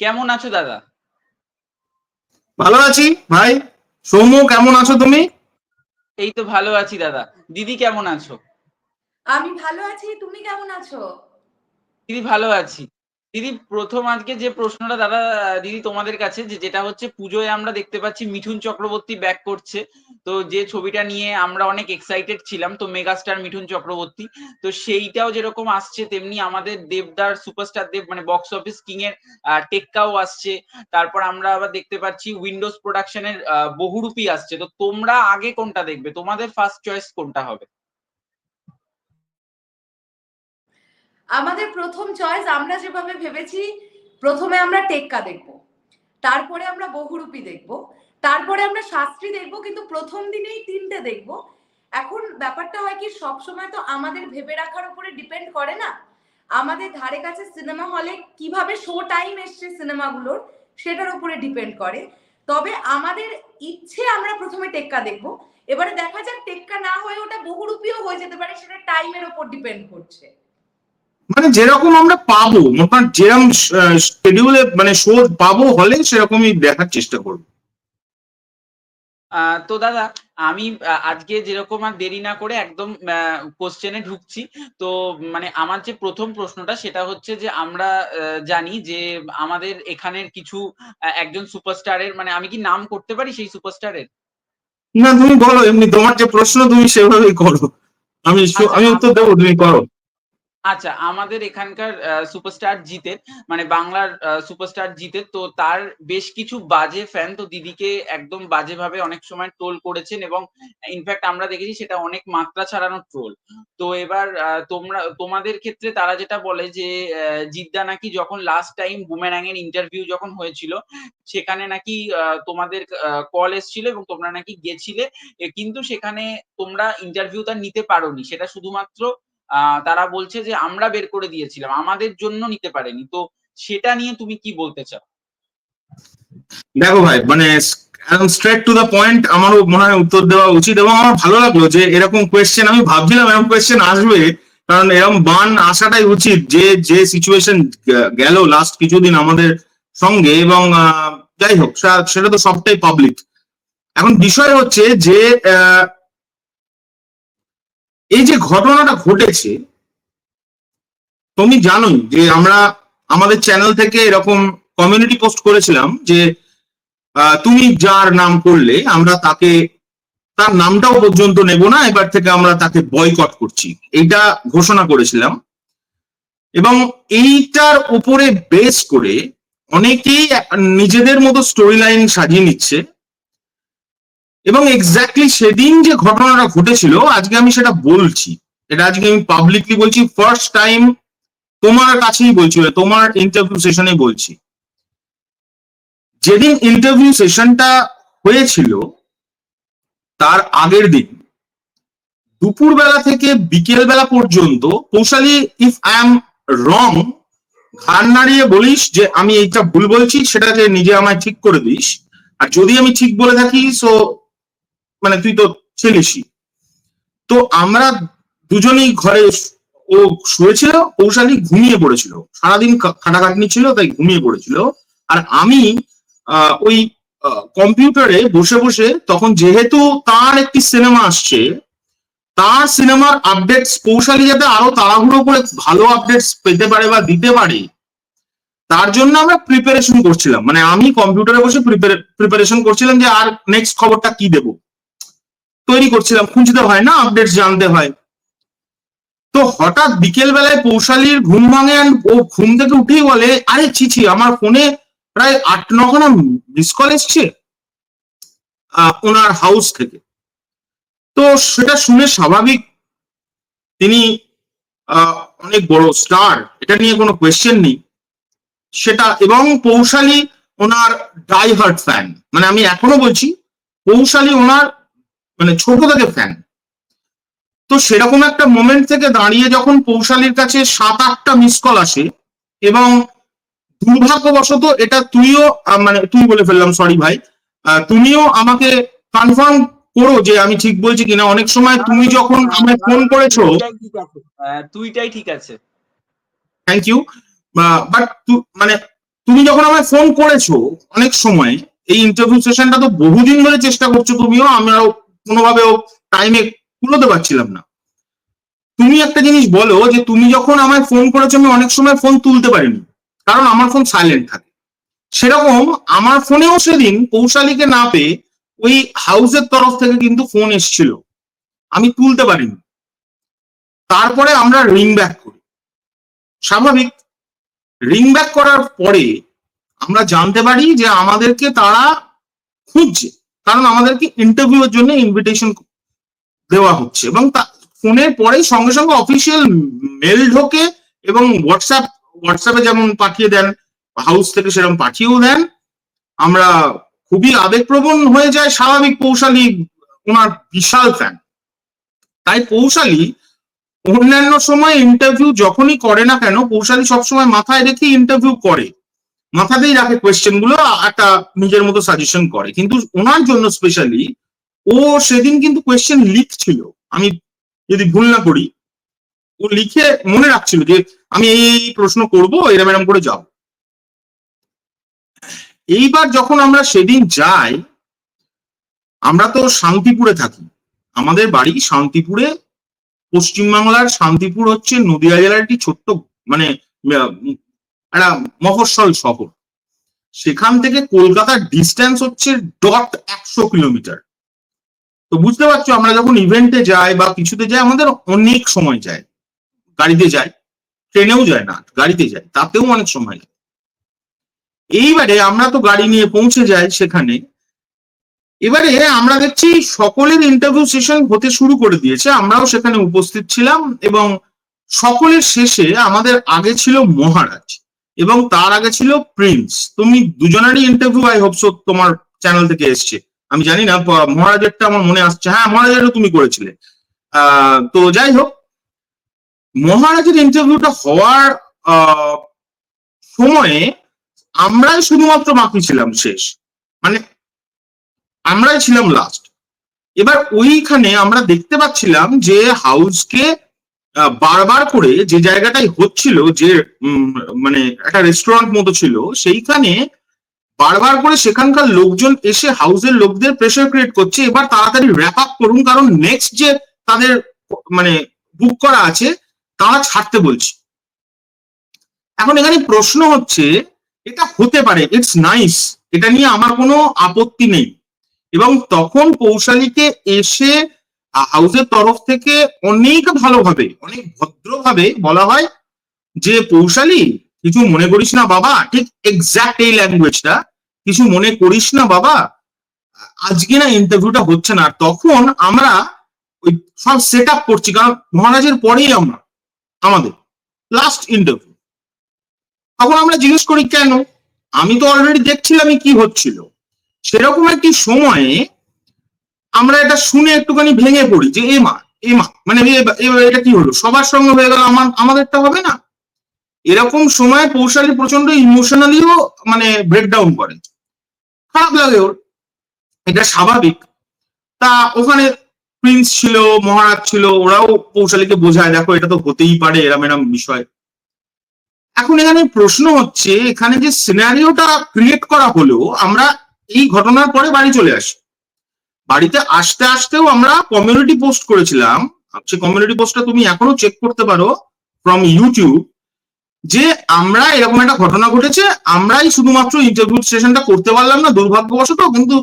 কেমন আছো দাদা? ভালো আছি ভাই। সৌম্য, কেমন আছো তুমি? এই তো ভালো আছি দাদা। দিদি কেমন আছো? আমি ভালো আছি, তুমি কেমন আছো? দিদি ভালো আছি। দিদি প্রথম আজকে যে প্রশ্নটা দাদা, দিদি তোমাদের কাছে যেটা হচ্ছে, পুজোয় আমরা দেখতে পাচ্ছি মিঠুন চক্রবর্তী ব্যাক করছে। তো যে ছবিটা নিয়ে আমরা অনেক এক্সাইটেড ছিলাম, তো মেগাস্টার মিঠুন চক্রবর্তী, তো সেইটাও যেরকম আসছে তেমনি আমাদের দেবদার সুপারস্টার দেব মানে বক্স অফিস কিং এর টেক্কাও আসছে। তারপর আমরা আবার দেখতে পাচ্ছি উইন্ডোজ প্রোডাকশনের বহুরূপী আসছে। তো তোমরা আগে কোনটা দেখবে? তোমাদের ফার্স্ট চয়েস কোনটা হবে? আমাদের প্রথম চয়েস আমরা যেভাবে ভেবেছি, প্রথমে আমরা টেক্কা দেখব, তারপরে আমরা বহুরূপী দেখব, তারপরে আমরা শাস্ত্রী দেখব, কিন্তু প্রথম দিনেই তিনটে দেখব। এখন ব্যাপারটা হয় কি, সবসময় তো আমাদের ভেবে রাখার উপরে ডিপেন্ড করে না। আমাদের ধারে কাছে সিনেমা হলে কিভাবে শো টাইম এসছে সিনেমাগুলোর, সেটার উপরে ডিপেন্ড করে। তবে আমাদের ইচ্ছে আমরা প্রথমে টেক্কা দেখব, এবারে দেখা যাক টেক্কা না হয়ে ওটা বহুরূপীও হয়ে যেতে পারে, সেটা টাইমের উপর ডিপেন্ড করছে। মানে যেরকম আমরা পাবো, মোটামুটি যেরকম শিডিউলে মানে শো পাবো হলে সেরকমই দেখার চেষ্টা করবো। তো দাদা, আমি আজকে যেরকম আর দেরি না করে একদম কোশ্চেনে ঢুকছি। তো মানে আমার যে প্রথম প্রশ্নটা সেটা হচ্ছে যে আমরা জানি যে আমাদের এখানের কিছু একজন সুপারস্টারের, মানে আমি কি নাম করতে পারি সেই সুপারস্টারের? না, তুমি বলো, এমনি তোমার যে প্রশ্ন তুমি সেভাবেই করো। আমি আচ্ছা, আমি উত্তর দেবো, তুমি করো। আচ্ছা, আমাদের এখানকার সুপারস্টার জিতের, মানে বাংলার সুপারস্টার জিতের, তো তার বেশ কিছু বাজে ফ্যান তো দিদিকে একদম বাজেভাবে অনেক সময় ট্রোল করেছেন, এবং ইনফ্যাক্ট আমরা দেখেছি সেটা অনেক মাত্রা ছাড়ানো ট্রোল। তো এবার তোমাদের ক্ষেত্রে তারা যেটা বলে যে জিদ্দা নাকি যখন লাস্ট টাইম বুমেরাং এর ইন্টারভিউ যখন হয়েছিল, সেখানে নাকি তোমাদের কল এসেছিল এবং তোমরা নাকি গেছিলে, কিন্তু সেখানে তোমরা ইন্টারভিউটা নিতে পারোনি। সেটা শুধুমাত্র তারা বলছে যে আমরা বের করে দিয়েছিলাম, আমাদের জন্য নিতে পারেনি। তো সেটা নিয়ে তুমি কি বলতে চাও? দেখো ভাই, মানে একদম স্ট্রেট টু দ্য পয়েন্ট আমারও মনে হয় উত্তর দেওয়া উচিত, এবং আমার ভালো লাগলো যে এরকম কোয়েশ্চেন, আমি ভাবছিলাম এরকম কোয়েশ্চেন আসবে, কারণ এরকম বান আসাটাই উচিত। যে যে সিচুয়েশন গেল লাস্ট কিছুদিন আমাদের সঙ্গে, এবং যাই হোক সেটা তো সবটাই পাবলিক। এখন বিষয় হচ্ছে যে এই যে ঘটনাটা ঘটেছে, তুমি জানোই যে আমরা আমাদের চ্যানেল থেকে এরকম কমিউনিটি পোস্ট করেছিলাম যে তুমি যার নাম করলে আমরা তাকে, তার নামটাও পর্যন্ত নেব না, এবার থেকে আমরা তাকে বয়কট করছি, এইটা ঘোষণা করেছিলাম। এবং এইটার উপরে বেস করে অনেকেই নিজেদের মতো স্টোরি লাইন সাজিয়ে নিচ্ছে, এবং এক্স্যাক্টলি সেদিন যে ঘটনাটা ঘটেছিল আজকে আমি সেটা বলছি, এটা আজকে আমি পাবলিকলি বলছি, ফার্স্ট টাইম তোমার কাছেই বলছি, তোমার ইন্টারভিউ সেশনে বলছি। যেদিন ইন্টারভিউ সেশনটা হয়েছিল তার আগের দিন দুপুরবেলা থেকে বিকেল বেলা পর্যন্ত, পৌশালী, ইফ আই এম রং, ঘাড় নাড়িয়ে বলিস যে আমি এইটা ভুল বলছি, সেটাকে নিজে আমায় ঠিক করে দিস। আর যদি আমি ঠিক বলে থাকি, সো মানে তুই তো ছিলিসই। তো আমরা দুজনেই ঘরে, ও শুয়েছিল, পৌশালী ঘুমিয়ে পড়েছিল, সারাদিন খাটাখাটনি ছিল তাই ঘুমিয়ে পড়েছিল। আর আমি ওই কম্পিউটারে বসে বসে, তখন যেহেতু তার একটি সিনেমা আসছে, তার সিনেমার আপডেটস পৌশালী যাতে আরো তাড়াহুড়ো করে ভালো আপডেটস পেতে পারে বা দিতে পারে, তার জন্য আমরা প্রিপারেশন করছিলাম। মানে আমি কম্পিউটারে বসে প্রিপারেশন করছিলাম যে আর নেক্সট খবরটা কি দেব, তৈরি করছিলাম, খুঁজতে হয় না, আপডেটস জানতে হয়। তো হঠাৎ বিকেল বেলায় পৌশালীর ঘুম ভাঙে, ও ঘুম থেকে উঠেই বলে, আরে চিচি, আমার ফোনে প্রায় 8-9খানা মিস কল এসছে ওনার হাউস থেকে। তো সেটা শুনে স্বাভাবিক, তিনি অনেক বড় স্টার, এটা নিয়ে কোনো কোয়েশ্চেন নেই সেটা। এবং পৌশালী ওনার ডাই হার্ট ফ্যান, মানে আমি এখনো বলছি পৌশালী ওনার মানে ছোট থেকে ফ্যান। তো সেরকম একটা মোমেন্ট থেকে দাঁড়িয়ে যখন পৌশালীর কাছে 7-8টা মিস কল আসে, এবং দুর্ভাগ্যবশত এটা তুইও, মানে তুই বলে ফেললাম, সরি ভাই, তুমিও আমাকে কনফার্ম করো যে আমি ঠিক বলছি কিনা। অনেক সময় তুমি যখন আমায় ফোন করেছো, তুইটাই ঠিক আছে। থ্যাংক ইউ, বাট মানে তুমি যখন আমায় ফোন করেছো অনেক সময়, এই ইন্টারভিউ সেশনটা তো বহুদিন ধরে চেষ্টা করছো তুমিও, আমরাও কোনোভাবেও টাইমে কুলোতে পারছিলাম না। তুমি একটা জিনিস বলো যে তুমি যখন আমায় ফোন করেছো আমি অনেক সময় ফোন তুলতে পারিনি, কারণ আমার ফোন সাইলেন্ট থাকে। সেরকম আমার ফোনেও সেদিন কৌশালীকে না পেয়ে ওই হাউসের তরফ থেকে কিন্তু ফোন এসেছিল, আমি তুলতে পারিনি। তারপরে আমরা রিং ব্যাক করি, স্বাভাবিক। রিং ব্যাক করার পরে আমরা জানতে পারি যে আমাদেরকে তারা খুঁজছে, কারণ আমাদেরকে ইন্টারভিউর জন্য ইনভিটেশন দেওয়া হচ্ছে, এবং ফোনের পরেই সঙ্গে সঙ্গে অফিসিয়াল মেল ঢোকে, এবং হোয়াটসঅ্যাপে যেমন পাঠিয়ে দেন হাউস থেকে সেরকম পাঠিয়েও দেন। আমরা খুবই আবেগপ্রবণ হয়ে যায়, স্বাভাবিক। পৌশালী ওনার বিশাল ফ্যান, তাই পৌশালী অন্যান্য সময় ইন্টারভিউ যখনই করে না কেন, পৌশালী সবসময় মাথায় রেখে ইন্টারভিউ করে, মাথাতেই রাখে কোয়েশ্চেন গুলো, একটা নিজের মতো সাজেশন করে। কিন্তু ওনার জন্য স্পেশালি ও সেদিন কিন্তু কোয়েশ্চেন লিখছিল, আমি যদি ভুল না করি, ও লিখে মনে রাখছিল যে আমি এই প্রশ্ন করব, এরম এরম করে যাব। এইবার যখন আমরা সেদিন যাই, আমরা তো শান্তিপুরে থাকি, আমাদের বাড়ি শান্তিপুরে, পশ্চিমবাংলার শান্তিপুর হচ্ছে নদিয়া জেলার একটি ছোট্ট মানে একটা মফস্বল শহর। সেখান থেকে কলকাতার ডিস্টেন্স হচ্ছে 100 কিলোমিটার। তো বুঝতে পারছো, আমরা যখন ইভেন্টে যাই বা কিছুতে যাই আমাদের অনেক সময় যায়। গাড়িতে যাই, ট্রেনেও যায় না, গাড়িতে যাই, তাতেও অনেক সময় যায়। এইবারে আমরা তো গাড়ি নিয়ে পৌঁছে যাই সেখানে। এবারে আমরা দেখছি সকলের ইন্টারভিউ সেশন হতে শুরু করে দিয়েছে, আমরাও সেখানে উপস্থিত ছিলাম, এবং সকলের শেষে আমাদের আগে ছিল মহারাজ এবং তার আগে ছিল প্রিন্স। তুমি দুজনেরই ইন্টারভিউ আই হোপ সো তোমার চ্যানেল থেকে এসছে, আমি জানি না, মহারাজেরটা আমার মনে আসছে, হ্যাঁ মহারাজেরও তুমি করেছিলে। তো যাই হোক, মহারাজের ইন্টারভিউটা হওয়ার সময়ে আমরাই শুধুমাত্র বাকি ছিলাম শেষ, মানে আমরাই ছিলাম লাস্ট। এবার ওইখানে আমরা দেখতে পাচ্ছিলাম যে হাউসকে বারবার করে যে জায়গাটাই হচ্ছিল, যে মানে একটা রেস্টুরেন্ট মতো ছিল, সেইখানে বারবার করে সেখানকার লোকজন এসে হাউসের লোকদের প্রেসার ক্রিয়েট করছে, এবার তাড়াতাড়ি র্যাপ আপ করুন, কারণ নেক্সট যে তাদের মানে বুক করা আছে তারা ছাড়তে বলছে। এখন এখানে প্রশ্ন হচ্ছে, এটা হতে পারে, ইটস নাইস, এটা নিয়ে আমার কোনো আপত্তি নেই, এবং তখন কৌশালীকে এসে হাউসের তরফ থেকে অনেক ভালোভাবে, অনেক ভদ্রভাবে বলা হয় যে পৌশালী কিছু মনে করিস না বাবা, ঠিক এক্সাক্ট এই ল্যাঙ্গুয়েজটা, কিছু মনে করিস না বাবা, আজকে না ইন্টারভিউটা হচ্ছে না। তখন আমরা ওই সব সেট আপ করছি, কারণ মহারাজের পরেই আমরা আমাদের লাস্ট ইন্টারভিউ। তখন আমরা জিজ্ঞেস করি কেন, আমি তো অলরেডি দেখছিলামই কি হচ্ছিল। সেরকম একটি সময়ে আমরা এটা শুনে একটুখানি ভেঙে পড়ি যে এ মা মানে এটা কি হলো, সবার সঙ্গে হয়ে গেল, আমাদেরটা হবে না। এরকম সময় পৌশালী প্রচন্ড ইমোশনালিও মানে ব্রেকডাউন করে, খারাপ লাগে ওর, এটা স্বাভাবিক। তা ওখানে প্রিন্স ছিল, মহারাজ ছিল, ওরাও পৌশালীকে বোঝায় দেখো এটা তো হতেই পারে, এরম এরম বিষয়। এখন এখানে প্রশ্ন হচ্ছে, এখানে যে সিনারিওটা ক্রিয়েট করা হলো, আমরা এই ঘটনার পরে বাড়ি চলে আসি। বাড়িতে আসতে আসতেও আমরা কমিউনিটি পোস্ট করেছিলাম, সেই কমিউনিটি পোস্টটা তুমি এখনো চেক করতে পারো ফ্রম ইউটিউব, যে আমরা এরকম একটা ঘটনা ঘটেছে, আমরাই শুধুমাত্র ইন্টারভিউ সেশনটা করতে পারলাম না দুর্ভাগ্যবশত, কিন্তু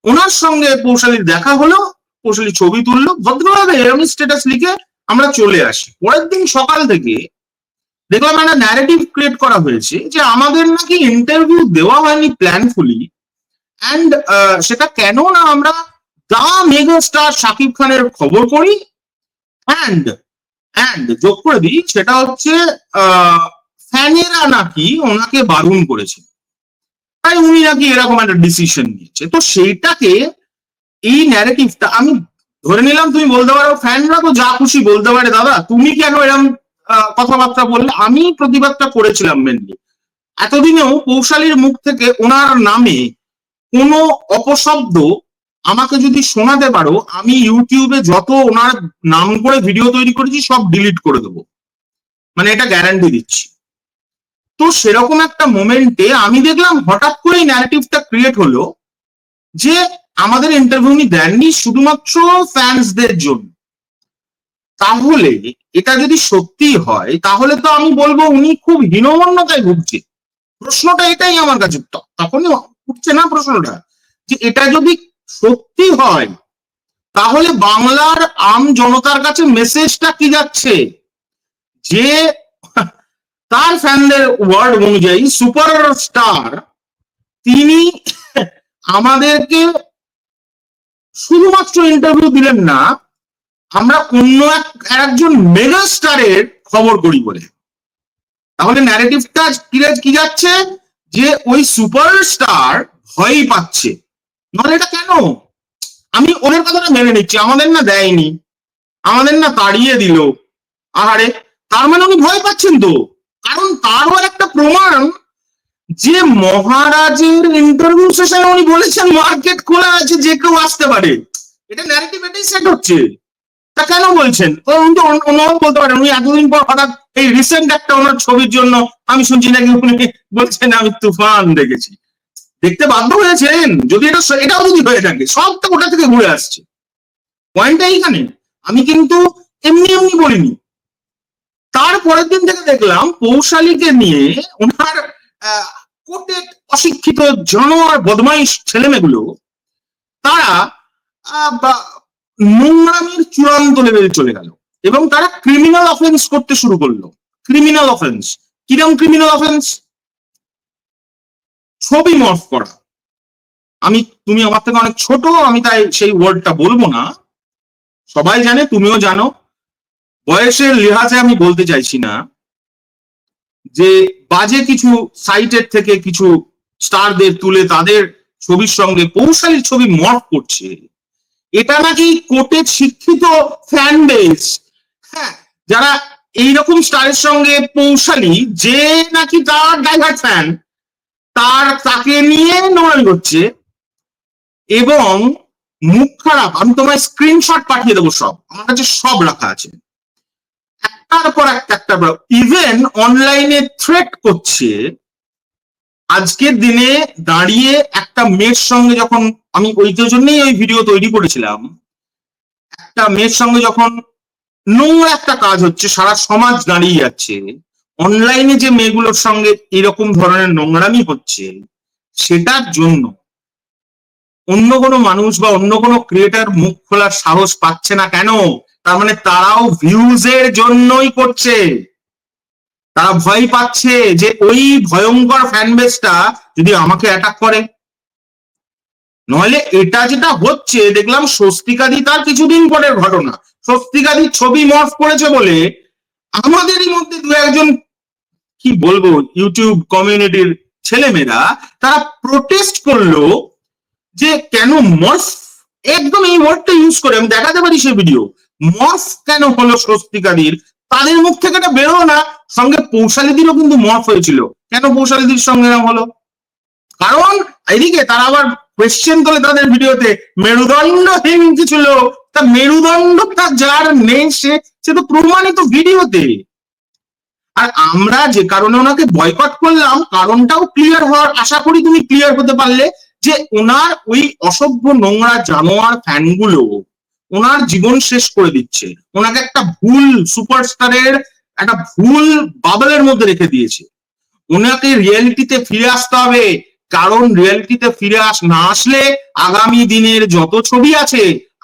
ওনার সঙ্গে পৌশালীর দেখা হলো, পৌশালী ছবি তুললো, ভদ্রভাবে এরকম স্ট্যাটাস লিখে আমরা চলে আসি। পরের দিন সকাল থেকে দেখলাম একটা ন্যারেটিভ ক্রিয়েট করা হয়েছে যে আমাদের নাকি ইন্টারভিউ দেওয়া হয়নি প্ল্যানফুলি, অ্যান্ড সেটা কেন না আমরা দা মেগা স্টার শাকিব খানের খবর করি, অ্যান্ড যোগ করে দিই সেটা হচ্ছে ফ্যানেরা নাকি ওনাকে বারণ করেছে, তাই উনি নাকি এরকম একটা ডিসিশন নিয়েছে। তো সেইটাকে, এই ন্যারেটিভটা আমি ধরে নিলাম, তুমি বলতে পারো ফ্যানরা তো যা খুশি বলতে পারে, দাদা তুমি কেন এরকম কথাবার্তা বললে। আমি প্রতিবাদটা করেছিলাম মেনলি, এতদিনেও পৌশালীর মুখ থেকে ওনার নামে কোনো অপশব্দ আমাকে যদি শোনাতে পারো, আমি ইউটিউবে যত ওনার নাম করে ভিডিও তৈরি করেছি সব ডিলিট করে দেবো, মানে এটা গ্যারান্টি দিচ্ছি। তো সেরকম একটা মোমেন্টে আমি দেখলাম হঠাৎ করেই ন্যারেটিভটা ক্রিয়েট হলো যে আমাদের ইন্টারভিউ উনি দেননি শুধুমাত্র ফ্যান্সদের জন্য। তাহলে এটা যদি সত্যি হয় তাহলে তো আমি বলবো উনি খুব হীনমন্যতায় ভুগছে। প্রশ্নটা এটাই আমার কাছে তখনই উঠছে না প্রশ্নটা, যে এটা যদি সত্যি হয় তাহলে বাংলার আম জনতার কাছে মেসেজটা কি যাচ্ছে, যে তার ফ্যানদের ওয়ার্ড অনুযায়ী সুপারস্টার তিনি আমাদেরকে শুধুমাত্র ইন্টারভিউ দিলেন না, আমরা অন্য একজন মেগা স্টারের খবর করি বলে। তাহলে ন্যারেটিভটা কি যাচ্ছে, যে ওই সুপারস্টার ভয় পাচ্ছে। নাহলে এটা কেন? আমি ওদের কথাটা মেনে নিচ্ছি, আমাদের না দেয়নি, আমাদের না তাড়িয়ে দিল, আহারে, তার মানে উনি ভয় পাচ্ছেন তো। কারণ তারও একটা প্রমাণ যে মহারাজের ইন্টারভিউ সেশনে উনি বলেছেন মার্কেট খোলা আছে, যে কেউ আসতে পারে। এটা ন্যারেটিভ এটাই সেট হচ্ছে। তা কেন বলছেন? উনি তো অন্যভাবে বলতে পারেন, উনি এতদিন পর হঠাৎ এই রিসেন্ট একটা ওনার ছবির জন্য আমি শুনছি নাকি উনি বলছেন আমি তুফান দেখেছি। দেখতে বাধ্য হয়েছেন। যদি এটাও যদি হয়ে থাকে, সব তো ওটা থেকে ঘুরে আসছে। পয়েন্টটা এইখানে। আমি কিন্তু এমনি এমনি বলিনি। তারপরের দিন থেকে দেখলাম পৌশালীকে নিয়ে ওনার কোটেড অশিক্ষিত জানোয়ার বদমাইশ ছেলেমেয়েগুলো তারা নোংরামির চূড়ান্ত লেভেলে চলে গেল এবং তারা ক্রিমিনাল অফেন্স করতে শুরু করলো। ক্রিমিনাল অফেন্স, কিরকম ক্রিমিনাল অফেন্স? ছবি মর্ফ করা। তুমি আমার থেকে অনেক ছোট, আমি তাই সেই ওয়ার্ডটা বলবো না, সবাই জানে, তুমিও জানো। বয়সের লিহাজে আমি বলতে চাইছি না, যে বাজে কিছু সাইটের থেকে কিছু স্টারদের তুলে তাদের ছবির সঙ্গে পৌশালীর ছবি মর্ফ করছে। এটা নাকি কোটেড শিক্ষিত ফ্যান বেস, হ্যাঁ, যারা এইরকম স্টারের সঙ্গে পৌশালী, যে নাকি তার ডাইভার্ট ফ্যান, তাকে নিয়ে নোংরামি করছে। এবং মুখ খারাপ, আমি তোমায় স্ক্রিনশট পাঠিয়ে দেবো, সব আমার কাছে সব রাখা আছে, একটার পর একটা ইভেন অনলাইনে থ্রেট করছে। আজকের দিনে দাঁড়িয়ে একটা মেয়ের সঙ্গে যখন আমি ওই জন্যই ওই ভিডিও তৈরি করেছিলাম, একটা মেয়ের সঙ্গে যখন নোংরা একটা কাজ হচ্ছে, সারা সমাজ দাঁড়িয়ে যাচ্ছে, অনলাইনে যে মেয়েগুলোর সঙ্গে এরকম ধরনের নোংরামি হচ্ছে, সেটার জন্য অন্য কোনো মানুষ বা অন্য কোনো ক্রিয়েটার মুখ খোলার সাহস পাচ্ছে না কেন? তার মানে তারাও ভিউজ এর জন্যই করছে। তারা ভয় পাচ্ছে যে ওই ভয়ঙ্কর ফ্যান বেসটা যদি আমাকে অ্যাটাক করে। নইলে এটা যেটা হচ্ছে, দেখলাম স্বস্তিকাদি, তার কিছুদিন পরের ঘটনা, স্বস্তিকাদি ছবি মর্ফ করেছে বলে আমাদেরই মধ্যে দু একজন, কি বলবো, ইউটিউব কমিউনিটির ছেলেমেয়েরা তারা প্রোটেস্ট করলো যে কেন মর্ফ, একদম এই ওয়ার্ডটা ইউজ করে, আমি দেখাতে পারি সে ভিডিও, মর্ফ কেন হলো স্বস্তিকাদির। তাদের মুখ থেকে এটা বেরো না। সঙ্গে পৌশালীদিরও কিন্তু মর্ফ হয়েছিল, কেন পৌশালীদির সঙ্গে না হলো? কারণ এদিকে তারা আবার কোয়েশ্চেন তোলে তাদের ভিডিওতে, মেরুদণ্ডহীন কিছু লোক, তা মেরুদণ্ডটা যার নেই সে তো প্রমাণিত ভিডিওতে। আর আমরা যে কারণে ওনাকে বয়কট করলাম, কারণটাও ক্লিয়ার হওয়ার আশা করি তুমি ক্লিয়ার হতে পারলে, যে ওনার ওই অসভ্য নোংরা জানোয়ার ফ্যানগুলো ওনার জীবন শেষ করে দিচ্ছে, ওনাকে একটা ভুল সুপারস্টারের একটা ভুল বাবলের মধ্যে রেখে দিয়েছে। ওনাকে রিয়েলিটিতে ফিরে আসতে হবে, কারণ রিয়েলিটিতে ফিরে না আসলে আগামী দিনের যত ছবি আছে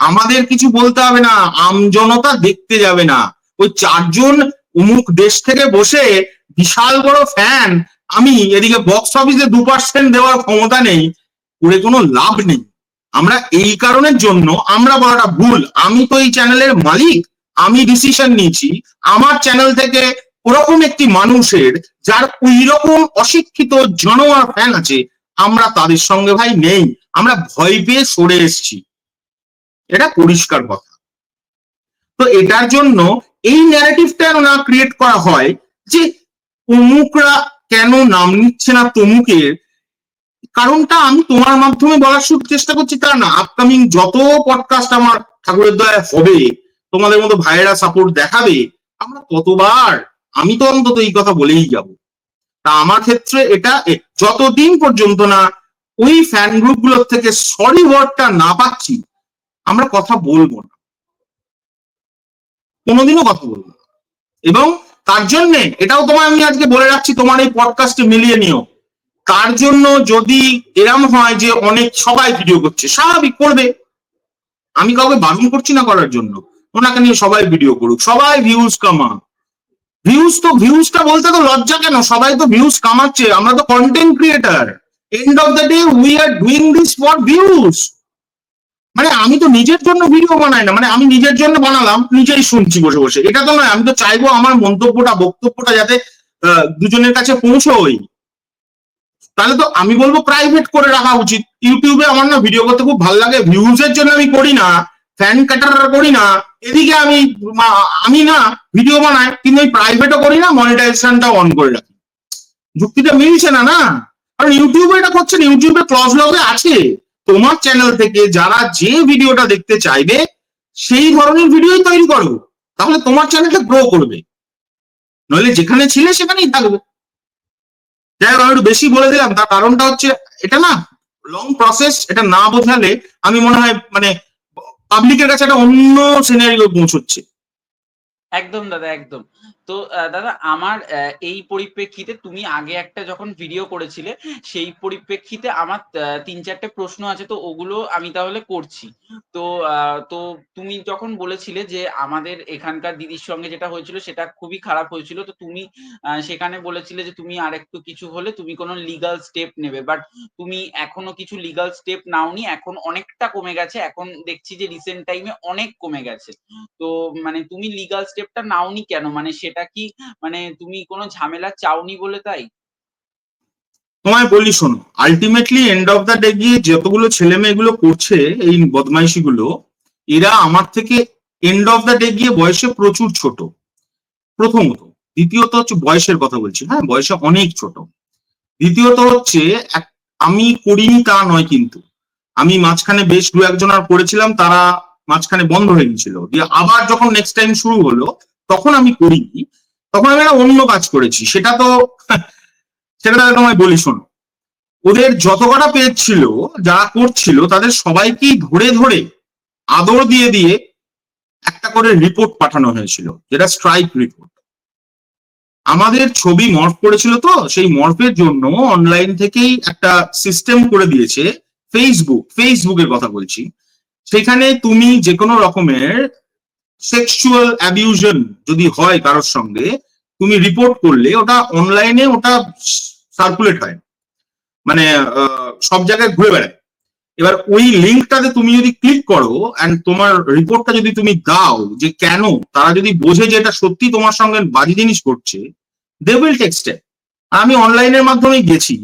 আমাদের কিছু বলতে হবে না, আমজনতা দেখতে যাবে না। ওই চারজন অমুক দেশ থেকে বসে বিশাল বড় ফ্যান, আমি এদিকে বক্স অফিসে 2% দেওয়ার ক্ষমতা নেই, করে কোনো লাভ নেই। আমরা এই কারণের জন্য আমরা বলাটা ভুল। আমি তো এই চ্যানেলের মালিক, আমি ডিসিশন নিয়েছি আমার চ্যানেল থেকে ওরকম একটি মানুষের যার ওই রকম অশিক্ষিত জানোয়ার ফ্যান আছে, আমরা তাদের সঙ্গে ভাই নেই, আমরা ভয় পেয়ে সরে এসেছি, এটা পরিষ্কার কথা। তো এটার জন্য এই ন্যারেটিভটা না ক্রিয়েট করা হয় যে অমুকরা কেন নাম নিচ্ছে না তমুকের, কারণটা আমি তোমার মাধ্যমে বলার চেষ্টা করছি তা না। আপকামিং যত পডকাস্ট আমার ঠাকুরের দয়ায় হবে, তোমাদের মতো ভাইয়েরা সাপোর্ট দেখাবে, আমরা ততবার, আমি তো অন্তত এই কথা বলেই যাব তা আমার ক্ষেত্রে এটা যতদিন পর্যন্ত না ওই ফ্যান গ্রুপ গুলোর থেকে সরি ওয়ার্ডটা না পাচ্ছি, আমরা কথা বলবো না, কোনোদিনও কথা বলবো না। এবং তার জন্য এটাও তোমায় আমি আজকে বলে রাখছি, তোমার এই পডকাস্টে মিলিয়ে নিও, তার জন্য যদি এরম হয় যে অনেক সবাই ভিডিও করছে, স্বাভাবিক করবে, আমি কাউকে বারণ করছি না করার জন্য, ওনাকে নিয়ে সবাই ভিডিও করুক, সবাই ভিউজ কামা, ভিউজটা বলতে তো লজ্জা কেন, সবাই তো ভিউজ কামাচ্ছে, আমরা তো content creator, and of the day we are doing this for views. মানে আমি তো নিজের জন্য ভিডিও বানাই না, মানে আমি নিজের জন্য বানালাম, নিজেই শুনছি বসে বসে, এটা তো নয়। আমি তো চাইবো আমার বক্তব্যটা যাতে দুজনের কাছে পৌঁছই, তাহলে তো আমি বলবো প্রাইভেট করে রাখা উচিত। ইউটিউবে আমার না ভিডিও করতে খুব ভালো লাগে, ভিউজের জন্য আমি করি না, ফ্যান কাটার করি না, এদিকে আমি না ভিডিও বানাই কিন্তু আমি প্রাইভেটও করি না, মনিটাইজেশনটা অন করে রাখি, যুক্তিটা মিলছে না না। কারণ ইউটিউবে এটা করছেন, ইউটিউবে ক্লজ লগে আছে, তোমার চ্যানেল থেকে যারা যে ভিডিওটা দেখতে চাইবে সেই ধরনের ভিডিওই তৈরি করো, তাহলে তোমার চ্যানেলটা গ্রো করবে, নইলে যেখানে ছিলে সেখানেই থাকবে। যাই হোক, আমি একটু বেশি বলে দিলাম, তার কারণটা হচ্ছে এটা না লং প্রসেস, এটা না বোঝালে আমি মনে হয় মানে পাবলিকের কাছে একটা অন্য সিনারিও পৌঁছচ্ছে। একদম দাদা, একদম। তো দাদা আমার এই পরিপ্রেক্ষিতে তুমি আগে একটা যখন ভিডিও করেছিলে সেই পরিপ্রেক্ষিতে আমার ৩-৪টে প্রশ্ন আছে, তো ওগুলো আমি তাহলে করছি। তো তো তুমি যখন বলেছিলে যে আমাদের এখানকার দিদির সঙ্গে যেটা হয়েছিল সেটা খুবই খারাপ হয়েছিল, তো তুমি সেখানে বলেছিলে যে তুমি আরেকটু কিছু হলে তুমি কোনো লিগাল স্টেপ নেবে, বাট তুমি এখনো কিছু লিগাল স্টেপ নাওনি, এখন অনেকটা কমে গেছে, এখন দেখছি যে রিসেন্ট টাইমে অনেক কমে গেছে। তো মানে তুমি লিগাল স্টেপটা নাওনি কেন? মানে সেটা কি মানে তুমি কোনো ঝামেলা চাওনি বলে তাই? তোমায় বলি শোনো, ultimately and of the day গিয়ে যতগুলো ছেলে মেয়ে এগুলো করছে এই বদমাইশি গুলো, এরা আমার থেকে এন্ড অফ দ্য ডে গিয়ে বয়সে প্রচুর ছোট, প্রথমত। দ্বিতীয়ত হচ্ছে বয়সের কথা বলছি, হ্যাঁ বয়সে অনেক ছোট। দ্বিতীয়ত হচ্ছে আমি করিনি তা নয়, কিন্তু আমি মাঝখানে বেশ দু একজন আর করেছিলাম, তারা মাঝখানে বন্ধ হয়ে গেছিল, দিয়ে আবার যখন নেক্সট টাইম শুরু হলো তখন আমি করিনি, তখন আমি একটা অন্য কাজ করেছি। সেটা তো সেটা তোমায় বলি শোনো, ওদের যত কটা পেজ ছিল যারা করছিল তাদের সবাইকেই ধরে ধরে আদর দিয়ে দিয়ে একটা করে রিপোর্ট পাঠানো হয়েছিল, যেটা স্ট্রাইক রিপোর্ট। আমাদের ছবি মর্ফ করেছিল, তো সেই মর্ফের জন্য অনলাইন থেকেই একটা সিস্টেম করে দিয়েছে ফেসবুকের কথা বলছি, সেখানে তুমি যে কোনো রকমের সেক্সুয়াল অ্যাবিউশন যদি হয় কারোর সঙ্গে, তুমি রিপোর্ট করলে ওটা অনলাইনে ওটা সার্কুলেট হয়, মানে সব জায়গায় ঘুরে বেড়ায়। এবার ওই লিঙ্কটাতে তুমি যদি ক্লিক করো অ্যান্ড তোমার রিপোর্টটা যদি তুমি দাও যে কেন, তারা যদি বোঝে যে এটা সত্যি তোমার সঙ্গে বাজে জিনিস করছে, দে উইল টেক স্টেপ। আমি অনলাইনের মাধ্যমে গেছি,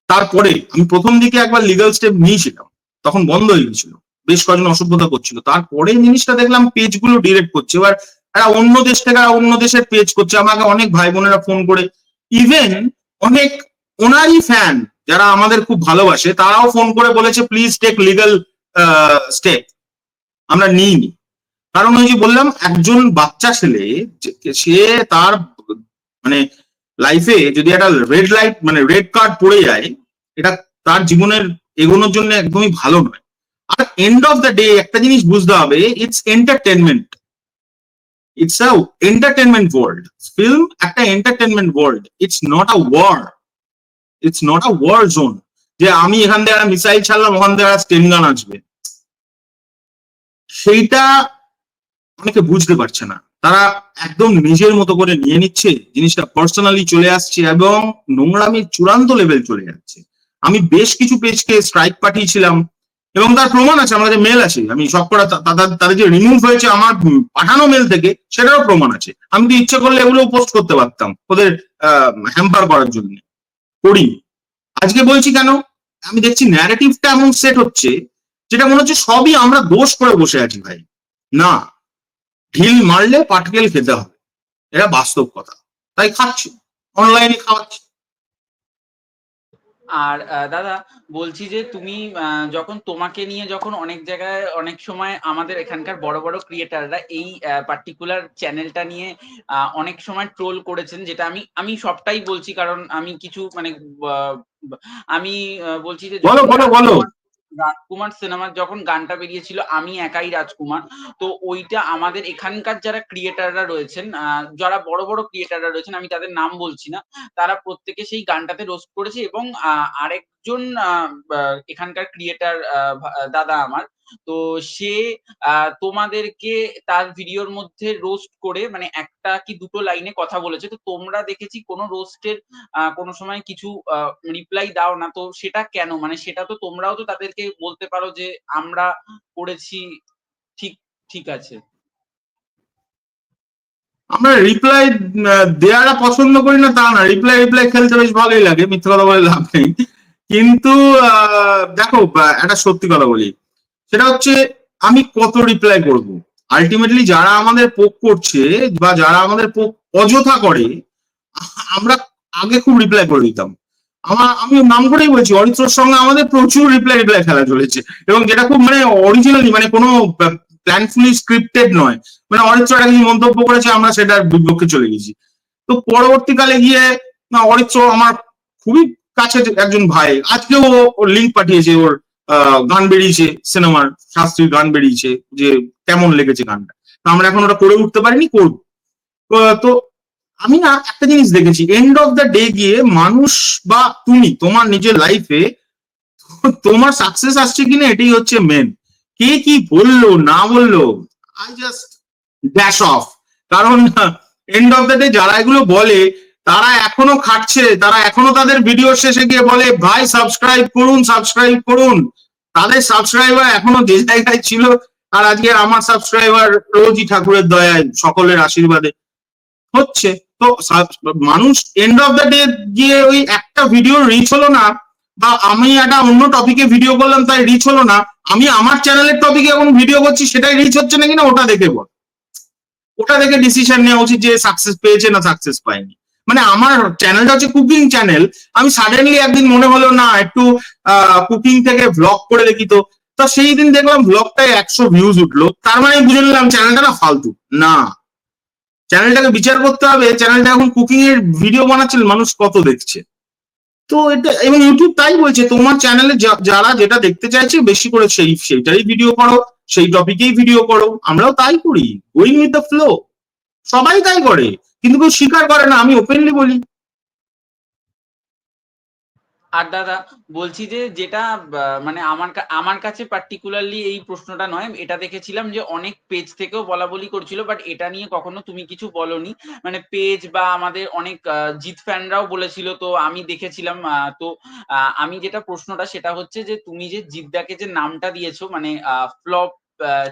তারপরে আমি প্রথম দিকে একবার লিগাল স্টেপ নিয়েছিলাম, তখন বন্ধ হয়ে গেছিল, বেশ কয়েকজন অসভ্যতা করছিল, তারপরে জিনিসটা দেখলাম পেজগুলো ডিরেক্ট করছে। এবার এরা অন্য দেশ থেকে অন্য দেশের পেজ করছে, আমাকে অনেক ভাই বোনেরা ফোন করে, ইভেন অনেক ওনারই ফ্যান যারা আমাদের খুব ভালোবাসে তারাও ফোন করে বলেছে প্লিজ টেক লিগাল স্টেপ। আমরা নিইনি, কারণ ওই যে বললাম একজন বাচ্চা ছেলে, সে তার মানে লাইফে যদি একটা রেড লাইট মানে রেড কার্ড পড়ে যায়, এটা তার জীবনের এগোনোর জন্য একদমই ভালো নয়। আর এন্ড অফ দ্য ডে একটা জিনিস বুঝতে হবে, it's entertainment, it's a entertainment world, film একটা entertainment world, it's not a war, it's not a war zone যে আমি এখান থেকে একটা মিসাইল ছাড়লাম ওখান থেকে একটা স্টেন গান আসবে, সেইটা অনেকে বুঝতে পারছে না, তারা একদম নিজের মতো করে নিয়ে নিচ্ছে জিনিসটা, পার্সোনালি চলে আসছে এবং নোংরামির চূড়ান্ত লেভেল চলে যাচ্ছে। আমি বেশ কিছু পেজকে স্ট্রাইক পাঠিয়েছিলাম এবং তার প্রমাণ আছে, আমার কাছে মেল আছে, আমি সব করা তাদের যে রিমুভ হয়েছে আমার পাঠানো মেল থেকে সেটারও প্রমাণ আছে। আমি তো ইচ্ছে করলে এগুলো পোস্ট করতে পারতাম ওদের হ্যাম্পার করার জন্য, করি। আজকে বলছি কেন, আমি দেখছি ন্যারেটিভটা এমন সেট হচ্ছে যেটা মনে হচ্ছে সবই আমরা দোষ করে বসে আছি। ভাই না, ঢিল মারলে পাটকেল খেতে হবে, এটা বাস্তব কথা, তাই খাচ্ছি, অনলাইনে খাওয়াচ্ছি। আর দাদা বলছি যে তুমি যখন তোমাকে নিয়ে যখন অনেক জায়গায় অনেক সময় আমাদের এখানকার বড় বড় ক্রিয়েটাররা এই পার্টিকুলার চ্যানেলটা নিয়ে অনেক সময় ট্রোল করেছেন, যেটা আমি আমি সবটাই বলছি কারণ আমি কিছু মানে আহ, আমি বলছি যে বলো যখন বলো বলো। রাজকুমার সিনেমার যখন গানটা বেরিয়েছিল আমি একাই রাজকুমার, তো ওইটা আমাদের এখানকার যারা ক্রিয়েটাররা রয়েছেন, যারা বড় বড় ক্রিয়েটাররা রয়েছেন, আমি তাদের নাম বলছি না, তারা প্রত্যেকে সেই গানটাতে রোস্ট করেছে। এবং আরেকজন এখানকার ক্রিয়েটার দাদা আমার, তো সে তোমাদেরকে তার ভিডিওর মধ্যে রোস্ট করে মানে একটা কি দুটো লাইনে কথা বলেছে, তো তোমরা দেখেছি কোনো রোস্টের কোনো সময় কিছু রিপ্লাই দাও না, তো সেটা কেন? মানে সেটা তো তোমরাও তো তাদেরকে বলতে পারো যে আমরা করেছি, ঠিক ঠিক আছে। আমরা রিপ্লাই দেওয়াটা পছন্দ করি না তা না, রিপ্লাই রিপ্লাই খেলতে বেশ ভালোই লাগে, মিথ্যে কথা বলে লাভ নেই। কিন্তু দেখো, একটা সত্যি কথা বলি, সেটা হচ্ছে আমি কত রিপ্লাই করব। আলটিমেটলি যারা আমাদের পোক করছে বা যারা আমাদের পোক অযথা করে, আমরা আগে খুব রিপ্লাই করে দিতাম। আমি নাম করেই বলছি, অরিত্রর সঙ্গে আমাদের প্রচুর রিপ্লাই রিপ্লাই খেলা চলেছে, এবং যেটা খুব মানে অরিজিনালি, মানে কোনো প্ল্যানফুলি স্ক্রিপ্টেড নয়। মানে অরিত্র একটা কিছু মন্তব্য করেছে, আমরা সেটার বিপক্ষে চলে গেছি। তো পরবর্তীকালে গিয়ে অরিত্র আমার খুবই কাছের একজন ভাই, আজকেও ওর লিঙ্ক পাঠিয়েছে, ওর গান বেরিয়েছে, সিনেমার শাস্ত্রীর গান বেরিয়েছে, যে কেমন লেগেছে গানটা। তো আমরা এখন ওটা করে উঠতে পারিনি, করবো। তো আমি না একটা জিনিস দেখেছি, এন্ড অফ দ্য ডে গিয়ে মানুষ বা তুমি তোমার নিজের লাইফে তোমার সাকসেস আসছে কিনা এটাই হচ্ছে মেন। কে কি বললো না বললো, আই জাস্ট ড্যাশ অফ। কারণ এন্ড অফ দ্য ডে যারা এগুলো বলে তারা এখনো খাটছে, তারা এখনো তাদের ভিডিও শেষে গিয়ে বলে ভাই সাবস্ক্রাইব করুন, সাবস্ক্রাইব করুন। তাদের সাবস্ক্রাইবার এখনো যে জায়গায় ছিল, আর আজকে আমার সাবস্ক্রাইবার রোজই ঠাকুরের দয়ায় সকলের আশীর্বাদে হচ্ছে। তো মানুষ এন্ড অফ দ্য ডে গিয়ে ওই একটা ভিডিও রিচ হলো না, বা আমি একটা অন্য টপিকে ভিডিও করলাম তাই রিচ হলো না, আমি আমার চ্যানেলের টপিকে এখন ভিডিও করছি সেটাই রিচ হচ্ছে না কিনা ওটা দেখে বল, ওটা দেখে ডিসিশন নেওয়া উচিত যে সাকসেস পেয়েছে না সাকসেস পায়নি। মানে আমার চ্যানেলটা হচ্ছে কুকিং চ্যানেল, আমি সাডেনলি একদিন মনে হলো না একটু কুকিং থেকে ভ্লগ করে দেখি, তো তো সেই দিন দেখলাম ভ্লগটায় 100 ভিউজ উঠলো, তার মানে বুঝে নিলাম চ্যানেলটা না ফালতু না। চ্যানেলটাকে বিচার করতে হবে, চ্যানেলটা এখন কুকিং এর ভিডিও বানাচ্ছেন, মানুষ কত দেখছে। তো এটা, এবং ইউটিউব তাই বলছে তোমার চ্যানেলে যারা যেটা দেখতে চাইছে বেশি করে সেইটাই ভিডিও করো, সেই টপিকেই ভিডিও করো। আমরাও তাই করি, গোয়িং উইথ দ্য ফ্লো, সবাই তাই করে, কিন্তু কেউ স্বীকার করে না, আমি ওপেনলি বলি। আর দাদা বলছি যে যেটা মানে আমার কাছে পার্টিকুলারলি এই প্রশ্নটা নয়, এটা দেখেছিলাম যে অনেক পেজ থেকেও বলা বলি করছিল, বাট এটা নিয়ে কখনো তুমি কিছু বলনি। মানে পেজ বা আমাদের অনেক জিৎ ফ্যানরাও বলেছিল, তো আমি দেখেছিলাম। তো আমি যেটা প্রশ্নটা সেটা হচ্ছে যে তুমি যে জিদ্দাকে যে নামটা দিয়েছো মানে ফ্লপ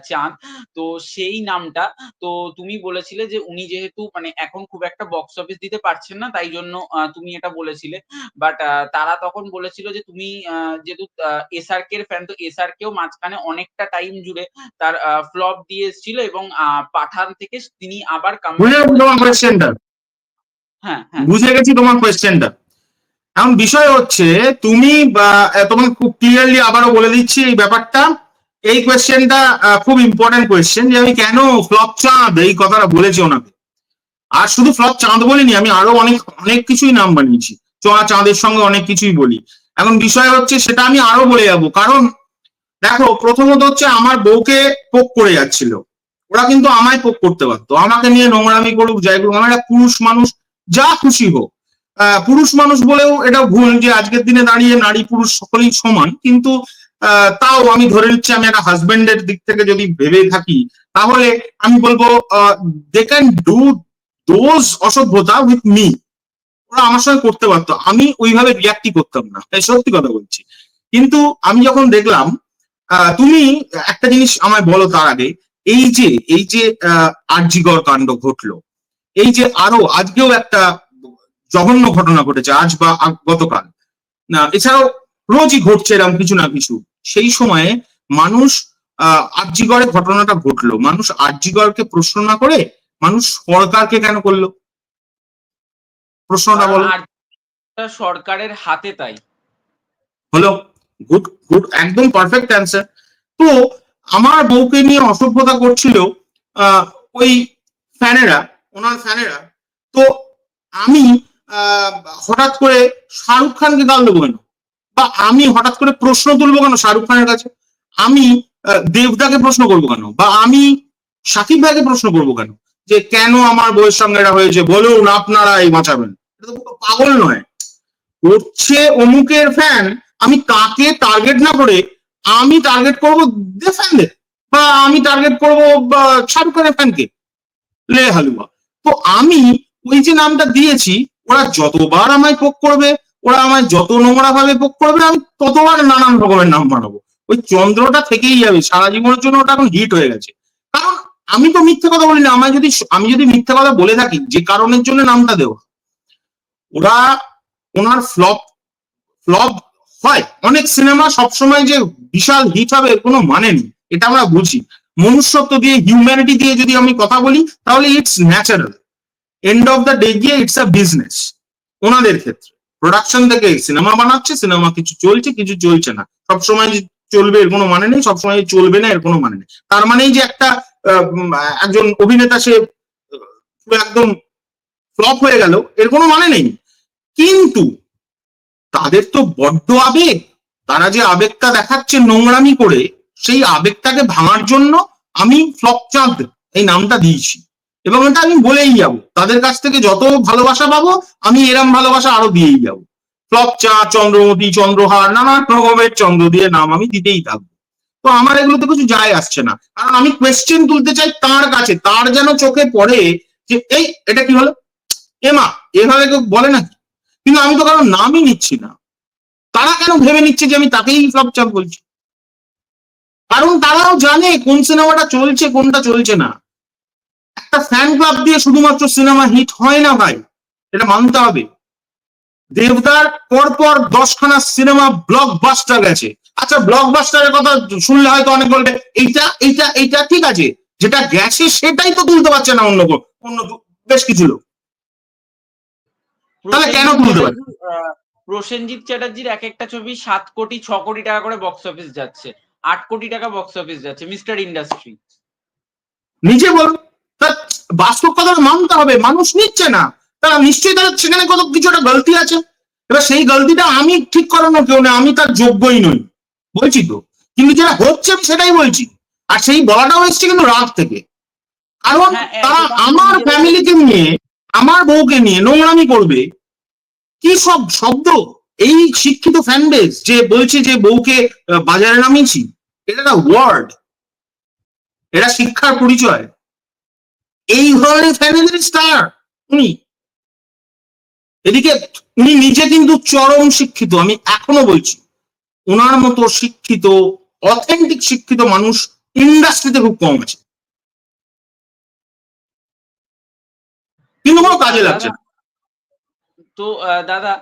চাঁদ, তো সেই নামটা, তো তুমি বলেছিলে যে উনি যেহেতু মানে এখন খুব একটা বক্স অফিস দিতে পারছেন না, তাই জন্য তুমি এটা বলেছিলে। বাট তারা তখন বলেছিল যে তুমি যেহেতু এসআরকে এর ফ্যান, তো এসআরকেও মাঝখানে অনেকটা টাইম জুড়ে তার ফ্লপ দিয়ে এসেছিল, এবং পাঠান থেকে তিনি আবার কামব্যাক বুঝে গেছি তোমার করেছিলেন। কোয়েশ্চেনটা, হ্যাঁ হ্যাঁ। বুঝে গেছি তোমার কোয়েশ্চেনটা। এখন বিষয় হচ্ছে, তুমি তোমাকে খুব ক্লিয়ারলি আবারও বলে দিচ্ছি এই ব্যাপারটা। এই কোয়েশ্চেনটা খুব ইম্পর্টেন্ট কোয়েশ্চেন, যে আমি কেন ফ্লপ চাঁদ এই কথাটা বলেছি ওনাকে। আর শুধু ফ্লপ চাঁদ বলিনি, আমি আরো অনেক অনেক কিছুই নাম বানিয়েছি, চোরা চাঁদের সঙ্গে অনেক কিছুই বলি। এখন বিষয় হচ্ছে সেটা আমি আরো বলে যাবো, কারণ দেখো, প্রথমত হচ্ছে আমার বউকে পোক করে যাচ্ছিল, ওরা কিন্তু আমায় পোক করতে পারতো, আমাকে নিয়ে নোংরামি করুক যাই করুক, আমার একটা পুরুষ মানুষ, যা খুশি হোক। পুরুষ মানুষ বলেও এটা ভুল যে আজকের দিনে দাঁড়িয়ে নারী পুরুষ সকলেই সমান, কিন্তু তাও আমি ধরে নিচ্ছি, আমি একটা হাজবেন্ডের দিক থেকে যদি ভেবে থাকি, তাহলে আমি বলবো দে ক্যান ডু দোজ অসভ্যতা উইথ মি, ওরা আমার সঙ্গে করতে পারতো, আমি ওইভাবে রিয়াক্টই করতাম না, তাই সত্যি কথা বলছি। কিন্তু আমি যখন দেখলাম, তুমি একটা জিনিস আমায় বলো তার আগে, এই যে আরজিকর কাণ্ড ঘটলো, এই যে আরো আজকেও একটা জঘন্য ঘটনা ঘটেছে, আজ বা গতকাল, না এছাড়াও রোজই ঘটছে এরকম কিছু না কিছু, সেই সময়ে মানুষ আরজিকরের ঘটনাটা ঘটলো, মানুষ আরজিকরকে প্রশ্ন না করে মানুষ সরকারকে কেন করলো, প্রশ্নটা কারণ বলো। আর সরকারের হাতে, তাই হলো গুড গুড, একদম পারফেক্ট অ্যান্সার। তো আমার বউকে নিয়ে অসভ্যতা করছিল ওই ফ্যানেরা, ওনার ফ্যানেরা। তো আমি হঠাৎ করে শাহরুখ খানকে গাল দেবো কেন, বা আমি হঠাৎ করে প্রশ্ন তুলবো কেন শাহরুখ খানের কাছে, আমি দেবদাকে প্রশ্ন করবো কেন, বা আমি সাকিব ভাইকে প্রশ্ন করবো কেন যে কেন আমার বউয়ের সঙ্গে এটা হয়েছে, বলুন আপনারা এই বাঁচাবেন? এটা তো কোনো পাগল নয়, হচ্ছে অমুকের ফ্যান। আমি কাকে টার্গেট না করে আমি টার্গেট করবো ফ্যানদের, বা আমি টার্গেট করবো শাহরুখ খানের ফ্যানকে, লে হালুয়া। তো আমি ওই যে নামটা দিয়েছি, ওরা যতবার আমায় পোক করবে, ওরা আমায় যত নোংরা ভাবে পোক করবে, আমি ততবার নানান রকমের নাম বানাবো। ওই চন্দ্রটা থেকেই যাবে সারা জীবনের জন্য, ওটা এখন হিট হয়ে গেছে। কারণ আমি তো মিথ্যে কথা বলি না, আমি যদি মিথ্যে কথা বলে থাকি যে কারণের জন্য নামটা দেওয়া, ওরা ওনার ফ্লপ হয়। অনেক সিনেমা সবসময় যে বিশাল হিট হবে এর কোনো মানে নেই, এটা আমরা বুঝি। মনুষ্যত্ব দিয়ে, হিউম্যানিটি দিয়ে যদি আমি কথা বলি, তাহলে it's natural. And of the day গিয়ে ইটস আ বিজনেস। ওনাদের ক্ষেত্রে প্রোডাকশন থেকে সিনেমা বানাচ্ছে, সিনেমা কিছু চলছে কিছু চলছে না, সবসময় যে চলবে এর কোনো মানে নেই, সবসময় চলবে না এর কোনো মানে নেই। তার মানেই যে একটা একজন অভিনেতা সে একদম ফ্লপ হয়ে গেল এর কোনো মানে নেই। কিন্তু তাদের তো বড্ড আবেগ, তারা যে আবেগটা দেখাচ্ছে নোংরামি করে, সেই আবেগটাকে ভাঙার জন্য আমি ফ্লপচাঁদ এই নামটা দিয়েছি, এবং এটা আমি বলেই যাবো। তাদের কাছ থেকে যত ভালোবাসা পাবো আমি এরম ভালোবাসা আরো দিয়েই যাবো। ফ্লপচাঁদ, চন্দ্রমতি, চন্দ্রহার, নানান রকমের চন্দ্র দিয়ে নাম আমি দিতেই থাকবো। তো আমার এগুলোতে কিছু যায় আসছে না, কারণ আমি কোয়েশ্চেন তুলতে চাই তার কাছে, তার যেন চোখে পড়ে যে এই এটা কি হলো, এমা এভাবে কেউ বলে নাকি? কিন্তু আমি তো কারণ নামই নিচ্ছি না, তারা কেন ভেবে নিচ্ছে যে আমি তাকেই ফ্লপচাঁদ বলছি? কারণ তারাও জানে কোন সিনেমাটা চলছে কোনটা চলছে না। একটা ফ্যান ক্লাব দিয়ে শুধুমাত্র সিনেমা হিট হয় না ভাই, এটা মানতে হবে। দেবদার পরপর 10খানা সিনেমা ব্লকবাস্টার গেছে। আচ্ছা, ব্লকবাস্টারের কথা শুনলে হয়তো অনেক বলবে এইটা এইটা এইটা, ঠিক আছে, যেটা গেছে সেটাই তো তুলতে পারছে না অন্য অন্য বেশ কিছু লোক, তাহলে কেন তুলতে পারছে? প্রসেনজিৎ চ্যাটার্জির এক একটা ছবি 7 কোটি 6 কোটি টাকা করে বক্স অফিস যাচ্ছে, 8 কোটি টাকা বক্স অফিস যাচ্ছে, মিস্টার ইন্ডাস্ট্রি। নিজে বল, তার বাস্তব কথা মানতে হবে, মানুষ নিচ্ছে না, তারা নিশ্চয়ই তারা সেখানে কত কিছু একটা গলতি আছে। এবার সেই গলতিটা আমি ঠিক করানো কেউ না, আমি তার যোগ্যই নই, বলছি তো। কিন্তু যেটা হচ্ছে আমি সেটাই বলছি, আর সেই বলাটাও এসছে কিন্তু রাত থেকে। কারণ তারা আমার ফ্যামিলিকে নিয়ে, আমার বউকে নিয়ে নোংরামি করবে, কি সব শব্দ! এই শিক্ষিত ফ্যান বেস যে বলছে যে বউকে বাজারে নামিয়েছি, এটা একটা ওয়ার্ড, এটা শিক্ষার পরিচয়। এই ধরনের ফ্যামিলির স্টার উনি। এদিকে উনি নিজে কিন্তু চরম শিক্ষিত, আমি এখনো বলছি ওনার মতো শিক্ষিত, অথেন্টিক শিক্ষিত মানুষ ইন্ডাস্ট্রিতে খুব কম আছে, কিন্তু কোনো কাজে লাগছে না। তো দাদা,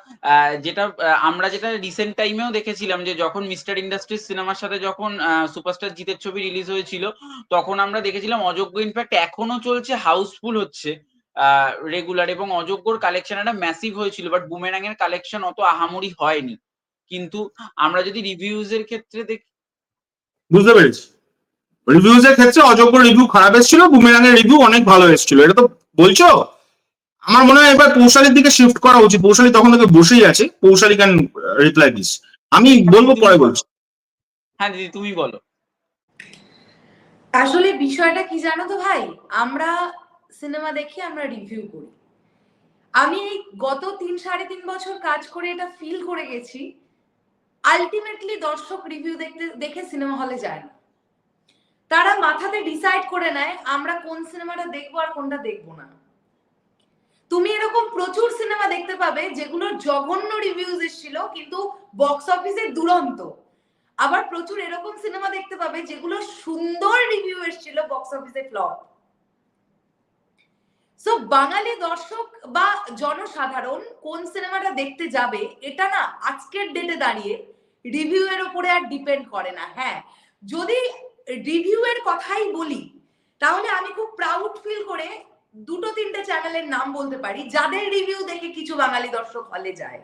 যেটা আমরা যেটা রিসেন্ট টাইমেও দেখেছিলাম যে যখন মিস্টার ইন্ডাস্ট্রিজ সিনেমার সাথে যখন সুপারস্টার জিতের ছবি রিলিজ হয়েছিল, তখন আমরা দেখেছিলাম অযোগ্য ইনফ্যাক্ট এখনো চলছে, হাউসফুল হচ্ছে রেগুলার, এবং অযোগ্যর কালেকশন একটা ম্যাসিভ হয়েছিল, বাট বুমেরাং এর কালেকশন অত আহামরি হয়নি। কিন্তু আমরা যদি রিভিউজ এর ক্ষেত্রে দেখি, বুঝতে পেরেছি, রিভিউজ এর ক্ষেত্রে অযোগ্য রিভিউ খারাপ এসেছিল, বুমেরাং এর রিভিউ অনেক ভালো এসেছিল, এটা তো বলছো। আমার মনে হয় এবার পৌশালীর দিকে শিফট করা উচিত, পৌশালী তখন থেকে বসেই আছে, পৌশালী ক্যান রিপ্লাই দিস। আমি বলবো পরে বলছি। হ্যাঁ দিদি তুমি বলো। আসলে বিষয়টা কি জানো তো ভাই, আমরা সিনেমা দেখি, আমরা রিভিউ করি। আমি গত 3-3.5 বছর কাজ করে এটা ফিল করে গেছি, আলটিমেটলি দর্শক রিভিউ দেখে সিনেমা হলে যায় না। তারা মাথাতে ডিসাইড করে নেয় আমরা কোন সিনেমাটা দেখবো আর কোনটা দেখবো না। তুমি এরকম প্রচুর সিনেমা দেখতে পাবে যেগুলোর জঘন্য রিভিউজ এসেছিল কিন্তু বক্স অফিসে দুরন্ত। আবার প্রচুর এরকম সিনেমা দেখতে পাবে যেগুলো সুন্দর রিভিউ এসেছিল, বক্স অফিসে ফ্লপ। সো বাঙালি দর্শক বা জনসাধারণ কোন সিনেমাটা দেখতে যাবে এটা না আজকের ডেটে দাঁড়িয়ে রিভিউ এর উপরে আর ডিপেন্ড করে না। হ্যাঁ, যদি রিভিউ এর কথাই বলি তাহলে আমি খুব প্রাউড ফিল করে 2-3টে চ্যানেলের নাম বলতে পারি যাদের রিভিউ দেখে কিছু বাঙালি দর্শক হলে যায়।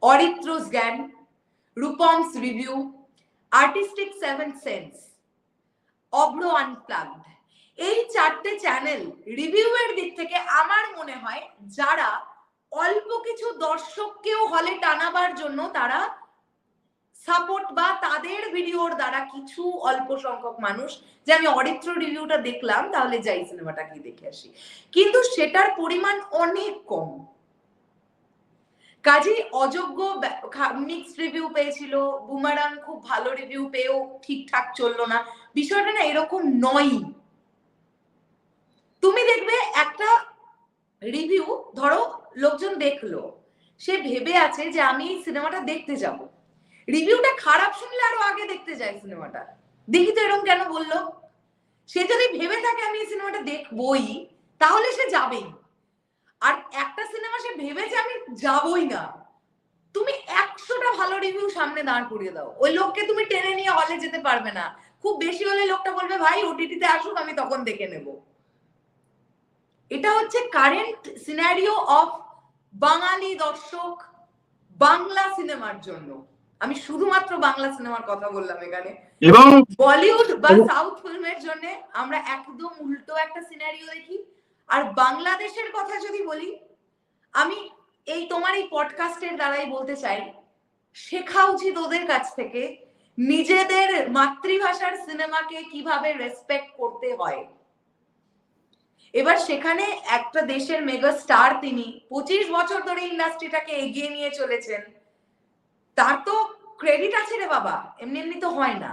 Aritra's Gyan, Rupam's review, artistic seventh sense, Abhra unplugged, এই 4টে চ্যানেল রিভিউয়ের দিক থেকে আমার মনে হয় যারা অল্প কিছু দর্শককেও হলে টানাবার জন্য তারা সাপোর্ট বা তাদের ভিডিওর দ্বারা কিছু অল্প সংখ্যক মানুষ, যে আমি অরিত্র রিভিউটা দেখলাম তাহলে যাই সিনেমাটা কি দেখে আসি, কিন্তু সেটার পরিমাণ অনেক কম। কাজেই অযোগ্য মিক্সড রিভিউ পেয়েছিল, বুমারাং খুব ভালো রিভিউ পেয়েও ঠিকঠাক চললো না, বিষয়টা না এরকম নয়। তুমি দেখবে একটা রিভিউ ধরো লোকজন দেখলো, সে ভেবে আছে যে আমি এই সিনেমাটা দেখতে যাব, রিভিউটা খারাপ শুনলে আরো আগে দেখতে যায় সিনেমাটা, দেখি তো এরকম কেন বললো। সে যদি ভেবে থাকে আমি এই সিনেমাটা দেখবই, তাহলে সে যাবেই। আর একটা সিনেমা সে ভেবেছে আমি যাবই না, তুমি 100টা ভালো রিভিউ সামনে দাঁড় করিয়ে দাও, ওই লোককে তুমি টেনে নিয়ে হলে যেতে পারবে না। খুব বেশি হলে লোকটা বলবে ভাই ওটিটিতে আসুক আমি তখন দেখে নেব। এটা হচ্ছে কারেন্ট সিনারিও অফ বাঙালি দর্শক বাংলা সিনেমার জন্য। আমি শুধুমাত্র বাংলা সিনেমার কথা বললাম এখানে, এবং বলিউড বা সাউথ ফিল্মের জন্য আমরা একদম উল্টো একটা সিনারিও দেখি। আর বাংলাদেশের কথা যদি বলি, আমি এই তোমার এই পডকাস্টের দ্বারাই বলতে চাই, শেখা উচিত ওদের কাছ থেকে নিজেদের মাতৃভাষার সিনেমাকে কিভাবে রেসপেক্ট করতে হয়। এবার সেখানে একটা দেশের মেগা স্টার, তিনি 25 বছর ধরে ইন্ডাস্ট্রিটাকে এগিয়ে নিয়ে চলেছেন, তার তো ক্রেডিট আছে রে বাবা, এমনি এমনি তো হয় না।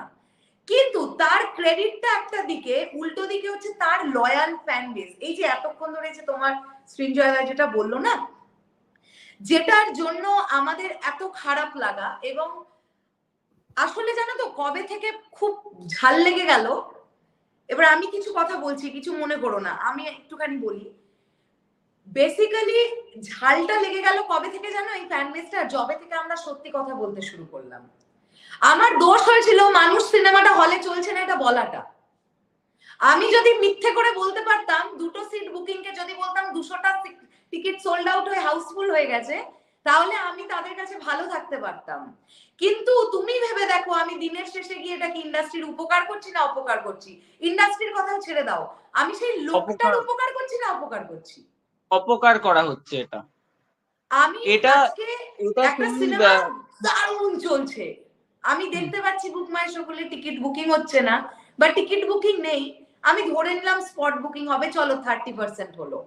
কিন্তু তার ক্রেডিটটা একটা দিকে, উল্টো দিকে হচ্ছে তার লয়াল ফ্যান বেস। এই যে এতক্ষণ ধরে যে তোমার সৃঞ্জয় দা যেটা বললো না, যেটার জন্য আমাদের এত খারাপ লাগা, এবং আসলে জানো তো কবে থেকে খুব ঝাল লেগে গেল। এবার আমি কিছু কথা বলছি, কিছু মনে করো না, আমি একটুখানি বলি। বেসিক্যালি ঝালটা লেগে গেল কবে থেকে জানো, এই ফ্যান বেসটা যবে থেকে আমরা সত্যি কথা বলতে শুরু করলাম। আমার দোষ হয়েছিল মানুষ সিনেমাটা হলে চলছে না এটা বলাটা। আমি যদি মিথ্যে করে বলতে পারতাম, 2টো সিট বুকিং কে যদি বলতাম 200টা টিকিট সোল্ড আউট হয়ে হাউসফুল হয়ে গেছে, তাহলে আমি তাদের কাছে ভালো থাকতে পারতাম। কিন্তু তুমি ভেবে দেখো আমি দিনের শেষে গিয়ে এটাকে ইন্ডাস্ট্রির উপকার করছি না অপকার করছি? ইন্ডাস্ট্রির কথাও ছেড়ে দাও, আমি সেই লোকটার উপকার করছি না অপকার করছি? অপকার করা হচ্ছে এটা। আমি আজকে একটা সিনেমা দারুণ চলছে, আমি দেখতে পাচ্ছি বুক মাই শো করলে টিকিট বুকিং হচ্ছে না বা টিকিট বুকিং নেই, আমি ধরে নিলাম স্পট বুকিং হবে, চলো 30% হলো,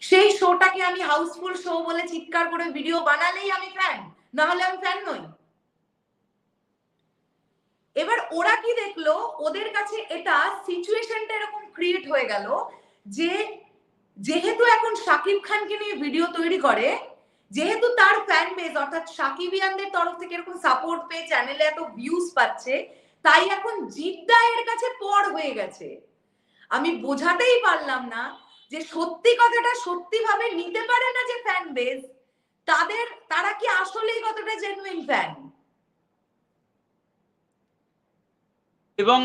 সেই শোটাকে আমি হাউসফুল শো বলে চিৎকার করে ভিডিও বানালেই আমি ফ্যান, না হলে আমি ফ্যান নই। এবার ওরা কি দেখলো, ওদের কাছে এটা সিচুয়েশনটা এরকম ক্রিয়েট হয়ে গেল যে যেহেতু এখন শাকিব খানকে নিয়ে ভিডিও তৈরি করে, যেহেতু তার ফ্যান বেস অর্থাৎ সাকিবিয়ানদের তরফ থেকে এরকম সাপোর্ট পেয়ে চ্যানেলে এত ভিউজ পাচ্ছে, তাই এখন জিদ্দা এর কাছে পর হয়ে গেছে। আমি বোঝাতেই পারলাম না যে সত্যি কথাটা সত্যি ভাবে নিতে পারে না যে ফ্যান বেস তারা কি আসলেই কতটা জেনুইন ফ্যান। এবং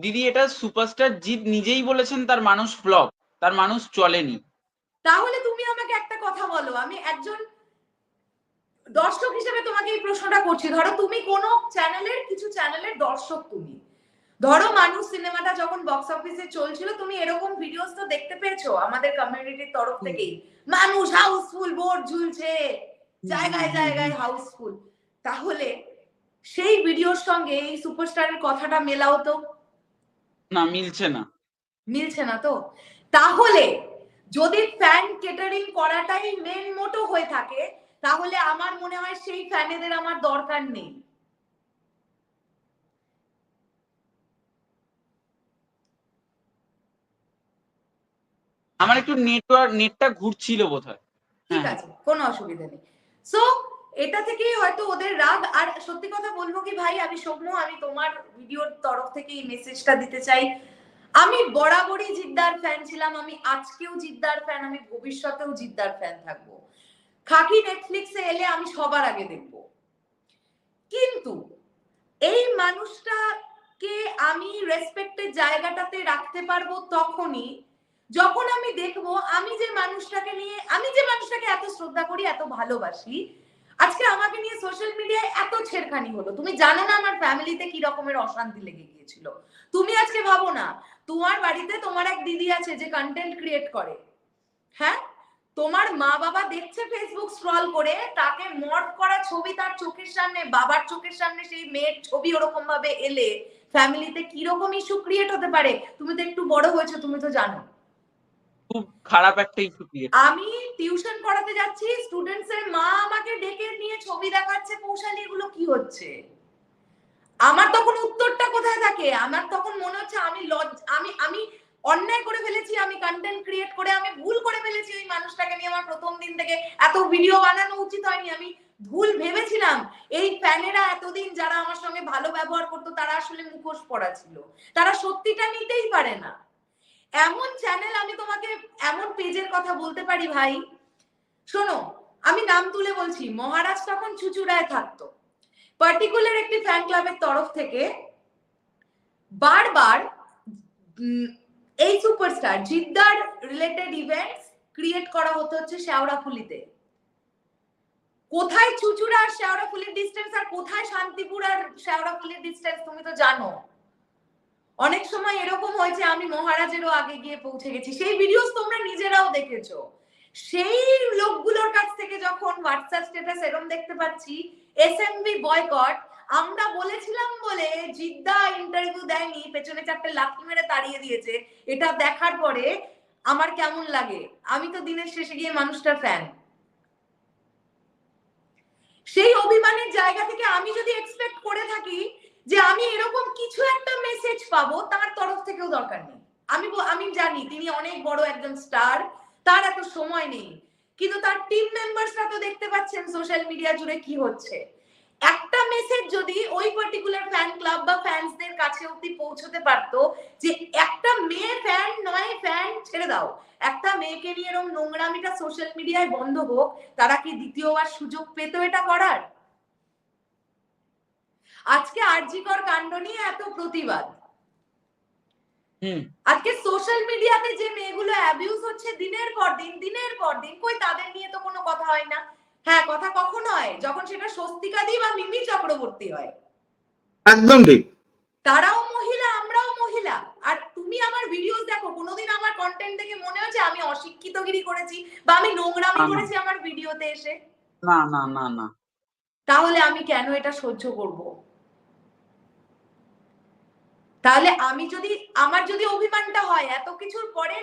দিদি এটা সুপারস্টার জিৎ নিজেই বলেছেন তার মানুষ ফ্লপ, তার মানুষ চলেনি। তাহলে তুমি আমাকে একটা কথা বলো, আমি একজন দর্শক হিসেবে তোমাকে এই প্রশ্নটা করছি, ধরো তুমি কোনো চ্যানেলের কিছু চ্যানেলের দর্শক, তুমি ধরো মানুষ সিনেমাটা যখন বক্স অফিসে চলছিল তুমি এরকম ভিডিওস তো দেখতে পেয়েছো আমাদের কমিউনিটির তরফ থেকেই, মানুষ হাউসফুল, বোর্ড ঝুলছে জায়গায় জায়গায় হাউসফুল, তাহলে সেই ভিডিওর সঙ্গে এই সুপারস্টারের কথাটা মেলাও তো? না, মিলছে না। মিলছে না তো। তাহলে যদি ফ্যান কেটারিং করাটাই মেন মোটো হয়ে থাকে, তাহলে আমার মনে হয় সেই ফ্যানেদের আমার দরকার নেই। আমার একটু নেটটা ঘুরছিল বোধহয়। ঠিক আছে, কোনো অসুবিধা নেই। সো এটা থেকেই হয়তো ওদের রাগ। আর সত্যি কথা বলবো কি ভাই, আমি সৌম্য, আমি তোমার ভিডিওর তরফ থেকে এই মেসেজটা দিতে চাই, আমি বরাবরই জিদ্দার ফ্যান ছিলাম, আমি আজকেও জিদ্দার ফ্যান, আমি ভবিষ্যতেও জিদ্দার ফ্যান থাকবো। খাকি নেটফ্লিক্সে এলে আমি সবার আগে দেখবো, কিন্তু এই মানুষটাকে আমি রেসপেক্টের জায়গাটাতে রাখতে পারবো তখনই যখন আমি দেখবো আমি যে মানুষটাকে এত শ্রদ্ধা করি, এত ভালোবাসি, আজকে আমাকে নিয়ে সোশ্যাল মিডিয়ায় এত ছেড়খানি হলো? তুমি জানো না আমার ফ্যামিলিতে কি রকমের অশান্তি লেগে গিয়েছিল। তুমি আজকে ভাবো না, তোমার বাড়িতে তোমার এক দিদি আছে যে কন্টেন্ট ক্রিয়েট করে, হ্যাঁ, তোমার মা বাবা দেখছে ফেসবুক স্ক্রল করে, তাকে মর্ফ করা ছবি তার চোখের সামনে, বাবার চোখের সামনে সেই মেয়ের ছবি ওরকম ভাবে এলে ফ্যামিলিতে কিরকম ইস্যু ক্রিয়েট হতে পারে? তুমি তো একটু বড় হয়েছো, তুমি তো জানো। খুব খারাপ একটা ইস্যু ক্রিয়েট। আমি টিউশন পড়াতে যাচ্ছি, স্টুডেন্টস এর মা আমাকে ডেকে নিয়ে ছবি দেখাচ্ছে, পৌশালি এগুলো কি হচ্ছে? আমার তখন উত্তরটা কোথায় থাকে? আমার তখন মনে হচ্ছে আমি অন্যায় করে ফেলেছি, আমি কন্টেন্ট ক্রিয়েট করে আমি ভুল করে ফেলেছি। ওই মানুষটাকে নিয়ে আমার প্রথম দিন থেকে এত ভিডিও বানানো উচিত হয়নি। আমি ভুল ভেবেছিলাম। এই ফ্যানেরা এতদিন যারা আমার সঙ্গে ভালো ব্যবহার করতো তারা আসলে মুখোশ পড়া ছিল, তারা সত্যিটা নিতেই পারে না। এমন চ্যানেল, আমি তোমাকে এমন পেজের কথা বলতে পারি ভাই, শোনো আমি নাম তুলে বলছি, মহারাজ তখন চুচুড়ায় থাকতো, পার্টিকুলার একটি ফ্যান ক্লাবের তরফ থেকে বারবার এই সুপারস্টার জিদ্দার রিলেটেড ইভেন্টস ক্রিয়েট করা হতো হচ্ছে শেওড়াফুলিতে। কোথায় চুচুড়া আর শেওড়াফুলির ডিস্টেন্স আর কোথায় শান্তিপুর আর শেওড়াফুলির ডিস্টেন্স তুমি তো জানো। অনেক সময় এরকম হয়েছে আমি মহারাজেরও আগে গিয়ে পৌঁছে গেছি, সেই ভিডিওস তোমরা নিজেরাও দেখেছো। সেই লোকগুলোর কাছ থেকে যখন হোয়াটসঅ্যাপ স্ট্যাটাস এরকম দেখতে পাচ্ছি এসএমবি বয়কট, আমরা বলেছিলাম বলে জিদ্দা ইন্টারভিউ দেয়নি, পেছনে চারটে লাথি মেরে তাড়িয়ে দিয়েছে, এটা দেখার পরে আমার কেমন লাগে? আমি তো দিনের শেষে গিয়ে মানুষটার ফ্যান। সেই অভিমানের জায়গা থেকে আমি যদি এক্সপেক্ট করে থাকি যে আমি এরকম কিছু একটা মেসেজ পাবো, তার তরফ থেকেও দরকার নেই। আমি জানি তিনি অনেক বড় একজন স্টার, তার এত সময় নেই, কিন্তু তার টিম মেম্বারসরা তো দেখতে পাচ্ছেন সোশ্যাল মিডিয়া জুড়ে কি হচ্ছে। একটা মেসেজ যদি ওই পার্টিকুলার ফ্যান ক্লাব বা ফ্যান্সদের কাছে অবধি পৌঁছতে পারতো যে একটা মেয়ে ফ্যান নয়, ফ্যান ছেড়ে দাও, একটা মেয়েকে নিয়ে এরকম নোংরামিটা সোশ্যাল মিডিয়ায় বন্ধ হোক, তারা কি দ্বিতীয়বার সুযোগ পেত এটা করার? আজকে আরজিকর কাণ্ড নিয়ে এত প্রতিবাদ, আজকে সোশ্যাল মিডিয়াতে যে মেয়েগুলো অ্যাবিউজ হচ্ছে দিনের পর দিন, কই তাদের নিয়ে তো কোনো কথা হয় না। হ্যাঁ, কথা কখন হয়? যখন সেটা স্বস্তিকা দি বা মিমি চক্রবর্তী হয়। একদম ঠিক। তারাও মহিলা, আমরাও মহিলা। আর তুমি আমার ভিডিওস দেখো, কোনোদিন আমার কন্টেন্ট দেখে মনে হচ্ছে আমি অশিক্ষিতগিরি করেছি বা আমি নোংরামি করেছি আমার ভিডিওতে এসে? না না না না। তাহলে আমি কেন এটা সহ্য করব? তাহলে আমার যদি অভিমানটা হয় এত কিছুর পরে,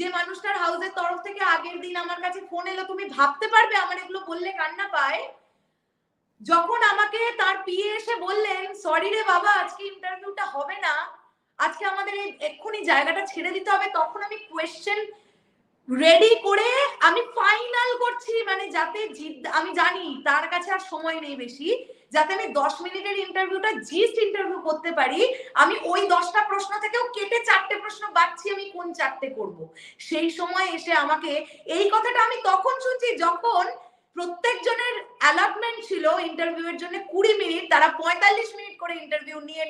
যে মানুষটার হাউসের তরফ থেকে আগের দিন আমার কাছে ফোন এলো, তুমি ভাবতে পারবে আমার এগুলো বললে কান্না পায়? যখন আমাকে তার পিএ এসে বললেন সরি রে বাবা আজকে ইন্টারভিউটা হবে না, আজকে আমাদের এক্ষুনি জায়গাটা ছেড়ে দিতে হবে, তখন আমি কোয়েশ্চেন রেডি করে আমি ফাইনাল করছি, মানে যাতে আমি জানি তার কাছে আর সময় নেই বেশি, যাতে আমি 10 মিনিটের ইন্টারভিউটা জিস্ট ইন্টারভিউ করতে পারি। আমি ওই 10টা প্রশ্ন থেকেও কেটে 4টে প্রশ্ন বাছছি আমি কোন 4টে করব। সেই সময় এসে আমাকে এই কথাটা আমি তখন শুনছি যখন প্রত্যেকজনের অ্যালটমেন্ট ছিল ইন্টারভিউ এর জন্য 20 মিনিট, তারা 45 মিনিট করে ইন্টারভিউ নিয়ে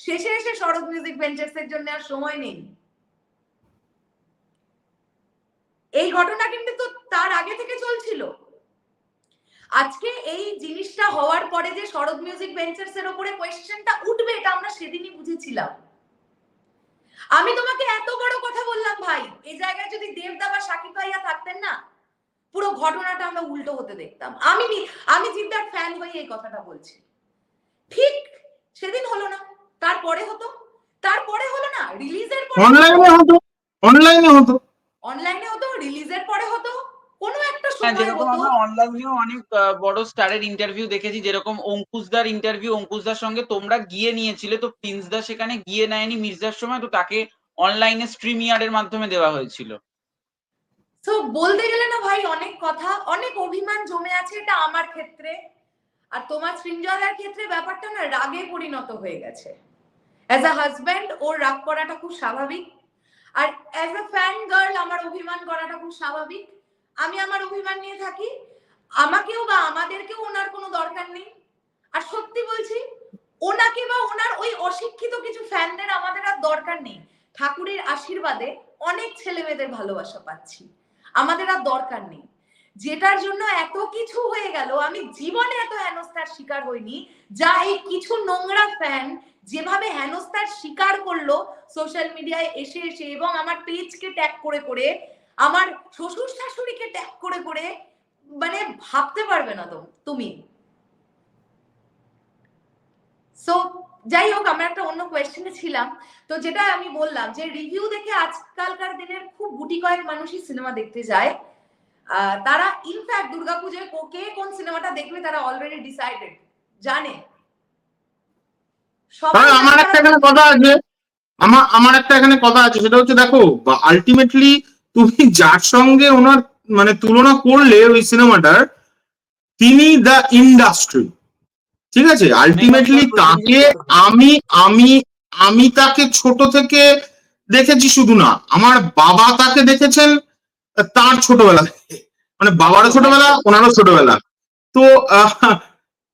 শেষে এসে শরৎ মিউজিক ভেঞ্চার্স এর জন্য আর সময় নেই। এই ঘটনা কিন্তু তো তার আগে থেকে চলছিল। আজকে এই জিনিসটা হওয়ার পরে যে শরৎ মিউজিক ভেঞ্চার্স এর উপরে কোয়েশ্চেনটা উঠবে, এটা আমরা সেদিনই বুঝেছিলাম। আমি তোমাকে এত বড় কথা বললাম ভাই, এই জায়গায় যদি দেবদা বা সাকিব ভাইয়া থাকতেন না, পুরো ঘটনাটা আমরা উল্টো হতে দেখতাম। আমি জিদ্দার ফ্যান হয়ে এই কথাটা বলছি। ঠিক সেদিন হলো না, তারপরে হতো না, রিলিজের পরে অনলাইনে হতো, রিলিজের পরে হতো, কোনো একটা সময় যেরকম হতো। আমরা অনলাইনেও অনেক বড় স্টারের ইন্টারভিউ দেখেছি, যেরকম অঙ্কুশদার ইন্টারভিউ অঙ্কুশদার সঙ্গে তোমরা গিয়ে নিয়েছিলে, তো প্রিন্সদা সেখানে গিয়ে নেয়নি মির্জার সময়, তো তাকে অনলাইনে স্ট্রিমিয়ারের মাধ্যমে দেওয়া হয়েছিল। তো বলতে গেলে না ভাই অনেক কথা, অনেক অভিমান জমে আছে, এটা আমার ক্ষেত্রে। আর তোমার সৃঞ্জয়ার ক্ষেত্রে ব্যাপারটা না রাগে পরিণত হয়ে গেছে। অ্যাজ আ হাজব্যান্ড ওর রাগ করাটা খুব স্বাভাবিক, আর অ্যাজ আ ফ্যান গার্ল আমার অভিমান করাটা খুব স্বাভাবিক। আমি আমার অভিমান নিয়ে থাকি, আমাকেও বা আমাদেরকেও ওনার কোনো দরকার নেই। আর সত্যি বলছি, ওনাকে বা ওনার ওই অশিক্ষিত কিছু ফ্যানদের আমাদের আর দরকার নেই। ঠাকুরের আশীর্বাদে অনেক ছেলে মেয়েদের ভালোবাসা পাচ্ছি, আমাদের আর দরকার নেই। যেটার জন্য এত কিছু হয়ে গেল, আমি জীবনে এত হেনস্থার শিকার হইনি যা এই কিছু নোংরা ফ্যান যেভাবে হেনস্থার শিকার করলো সোশ্যাল মিডিয়ায় এসে এসে, এবং আমার পেজকে ট্যাগ করে করে, আমার শ্বশুর শাশুড়িকে ট্যাগ করে করে, মানে ভাবতে পারবে না তো তুমি। সো যাই হোক, আমরা একটা অন্য কোয়েশ্চেনে ছিলাম। তো যেটা আমি বললাম যে রিভিউ দেখে আজকালকার দিনের খুব গুটি কয়েক মানুষই সিনেমা দেখতে যায়। তারা ইনফ্যাক্ট দুর্গাপূজায় কে কোন সিনেমাটা দেখবে তারা অলরেডি ডিসাইডেড, জানে। আমার একটা এখানে কথা আছে, আমার একটা এখানে কথা আছে, সেটা হচ্ছে দেখো আলটিমেটলি তুমি যার সঙ্গে ওনার মানে তুলনা করলে ওই সিনেমাটার, তিনি দ্য ইন্ডাস্ট্রি, ঠিক আছে? আলটিমেটলি তাকে আমি আমি আমি তাকে ছোট থেকে দেখেছি, শুধু না আমার বাবা তাকে দেখেছেন তার ছোটবেলা থেকে, মানে বাবারও ছোটবেলা ওনারও ছোটবেলা। তো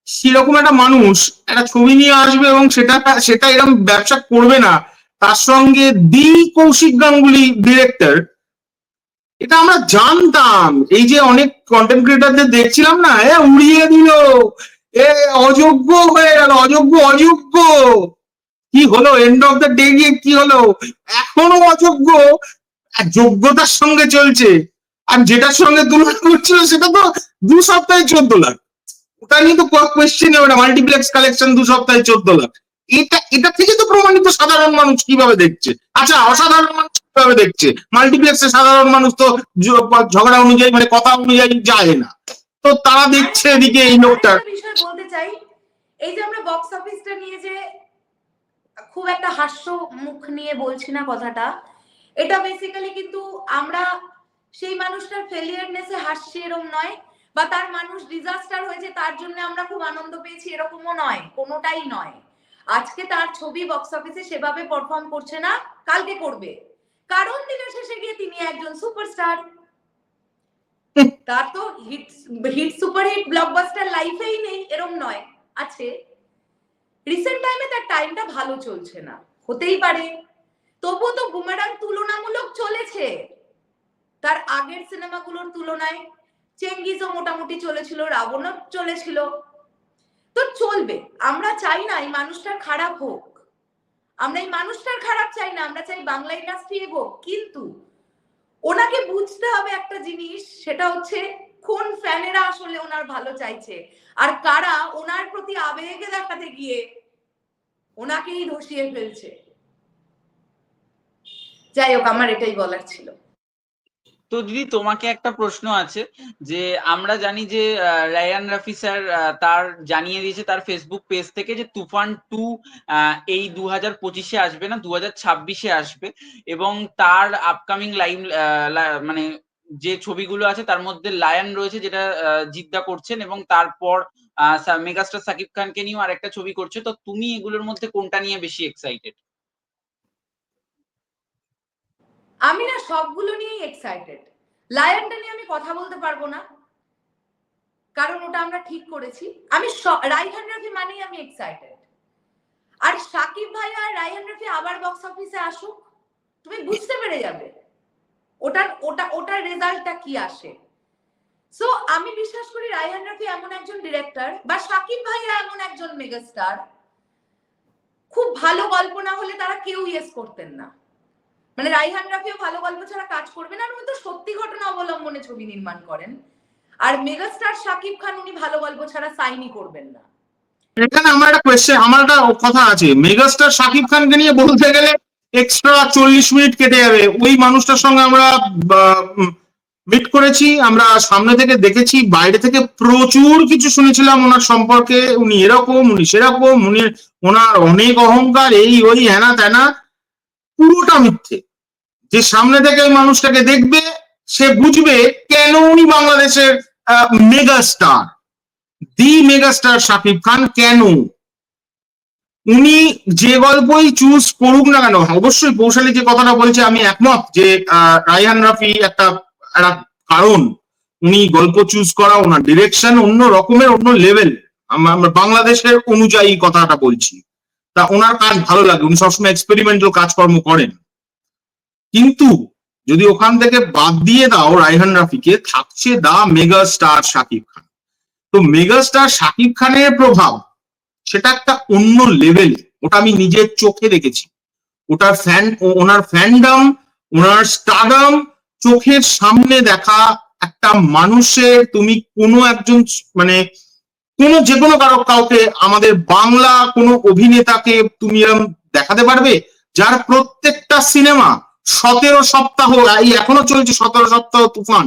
সেরকম একটা মানুষ একটা ছবি নিয়ে আসবে এবং সেটা সেটা এরকম ব্যবসা করবে না, তার সঙ্গে দি কৌশিক গাঙ্গুলি ডিরেক্টর, এটা আমরা জানতাম। এই যে অনেক কন্টেন্ট ক্রিয়েটারদের দেখছিলাম না, উড়িয়ে দিল, অযোগ্য হয়ে গেল, অযোগ্য কি হলো, এন্ড অফ দ্য ডে গিয়ে কি হলো, এখনো অযোগ্য, যোগ্যতার সঙ্গে চলছে। আর যেটার সঙ্গে তুলনা করছিল সেটা তো 2 সপ্তাহে 14 লাখ, ওটা নিয়ে তো কোয়েশ্চেন হবে না, মাল্টিপ্লেক্স কালেকশন 2 সপ্তাহে 14 লাখ। এটা থেকে তো প্রমাণিত সাধারণ মানুষ কিভাবে দেখছে। আচ্ছা, অসাধারণ মানুষ কিভাবে দেখছে? মাল্টিপ্লেক্সে সাধারণ মানুষ তো ঝগড়া অনুযায়ী মানে কথা অনুযায়ী যায় না, তো তারা দেখছে এদিকে এই লোকটা। বিষয় বলতে চাই, এই যে আমরা বক্স অফিসটা নিয়ে যে খুব একটা হাস্য মুখ নিয়ে বলছি না কথাটা, এটা বেসিক্যালি কিন্তু আমরা সেই মানুষটার ফেলিয়ারনেসে হাসছি এরকম নয়, বা তার মানুষ ডিজাস্টার হয়েছে তার জন্য আমরা খুব আনন্দ পেয়েছি এরকমও নয়, কোনোটাই নয়। আজকে তার ছবি বক্স অফিসে সেভাবে পারফর্ম করছে না, কালকে করবে, কারণ দিনের শেষে গিয়ে তিনি একজন সুপারস্টার। তার তো হিট সুপারহিট ব্লকবাস্টার লাইফেই নেই এরকম নয়, আছে। রিসেন্ট টাইমে তার টাইমটা ভালো চলছে না, হতেই পারে, তবুও তো বুমেরাং তুলনামূলক চলেছে তার আগের সিনেমাগুলোর তুলনায়। চেঙ্গিজও মোটামুটি চলেছিল, রাবণও চলেছিল, তো চলবে। আমরা চাই না এই মানুষটার খারাপ হোক, আমরা এই মানুষটার খারাপ চাই না, আমরা চাই বাংলা ইন্ডাস্ট্রি এগোক, কিন্তু ওনাকে বুঝতে হবে একটা জিনিস, সেটা হচ্ছে কোন ফ্যানেরা আসলে ওনার ভালো চাইছে আর কারা ওনার প্রতি আবেগে দেখাতে গিয়ে ওনাকেই ধসিয়ে ফেলছে। যাই হোক, আমার এটাই বলার ছিল। তো দিদি তোমাকে একটা প্রশ্ন আছে, যে আমরা জানি যে রায়ান রাফি স্যার তার জানিয়ে দিয়েছে তার ফেসবুক পেজ থেকে যে তুফান 2 এই 2025-এ আসবে না, 2026-এ আসবে, এবং তার আপকামিং মানে যে ছবিগুলো আছে তার মধ্যে লায়ন রয়েছে, যেটা জিদ্দা করছেন, এবং তারপর মেগাস্টার সাকিব খানকে নিয়েও আরেকটা ছবি করছে। তো তুমি এগুলোর মধ্যে কোনটা নিয়ে বেশি এক্সাইটেড? আমি না সবগুলো নিয়েই এক্সাইটেড। লায়নটা নিয়ে আমি কথা বলতে পারবো না, কারণ ওটা আমরা ঠিক করেছি। আমি রায়হান রাফি মানেই আমি এক্সাইটেড। আর সাকিব ভাই আর রায়হান রাফি আবার বক্স অফিসে আসুক, তুমি বুঝতে পেরে যাবে ওটার রেজাল্টটা কি আসে। সো আমি বিশ্বাস করি রায়হান রাফি এমন একজন ডিরেক্টর, বা সাকিব ভাইয়া এমন একজন মেগাস্টার, খুব ভালো গল্প না হলে তারা কেউ ইয়েস করতেন না। মানে রায়হান রাফিও ভালো গল্প ছাড়া কাজ করবে না, উনি তো সত্যি ঘটনা অবলম্বনে ছবি নির্মাণ করেন। আর মেগাস্টার সাকিব খান, উনি ভালো গল্প ছাড়া সাইনই করবেন না। এখানে আমার একটা কোয়েশ্চেন, আমার একটা কথা আছে, মেগাস্টার সাকিব খানকে নিয়ে বলতে গেলে এক্সট্রা 40 মিনিট কেটে যাবে। ওই মানুষটার সঙ্গে আমরা মিট করেছি, আমরা সামনে থেকে দেখেছি, বাইরে থেকে প্রচুর কিছু শুনেছিলাম ওনার সম্পর্কে, উনি এরকম, উনি সেরকম, ওনার অনেক অহংকার, এই ওই হ্যানা ত্যানা, পুরোটা মিথ্যে। যে সামনে থেকে ওই মানুষটাকে দেখবে সে বুঝবে কেন উনি বাংলাদেশের মেগাস্টার, দি মেগাস্টার শাকিব খান। কেন উনি যে গল্পই চুজ করুক না কেন, অবশ্যই পৌশালী যে কথাটা বলছে আমি একমত, যে রায়হান রাফি একটা কারণ, উনি গল্প চুজ করা, ওনার ডিরেকশন অন্য রকমের, অন্য লেভেল, আমরা বাংলাদেশের অনুযায়ী কথাটা বলছি, তা ওনার কাজ ভালো লাগে, উনি সবসময় এক্সপেরিমেন্টাল কাজকর্ম করেন। কিন্তু যদি ওখান থেকে বাদ দিয়ে দাও রায়হান রাফিকে, থাকছে দা মেগা স্টার শাকিব খান। তো মেগা স্টার শাকিব খানের প্রভাব সেটা একটা অন্য লেভেল, ওটা আমি নিজের চোখে দেখেছি। ওটার ওনার ফ্যান্ডাম, ওনার স্টারডাম চোখের সামনে দেখা একটা মানুষের, তুমি কোনো একজন মানে কোনো যে কোনো কাউকে আমাদের বাংলা কোনো অভিনেতাকে তুমি এরকম দেখাতে পারবে যার প্রত্যেকটা সিনেমা 17 সপ্তাহ, এই এখনো চলছে 17 সপ্তাহ তুফান,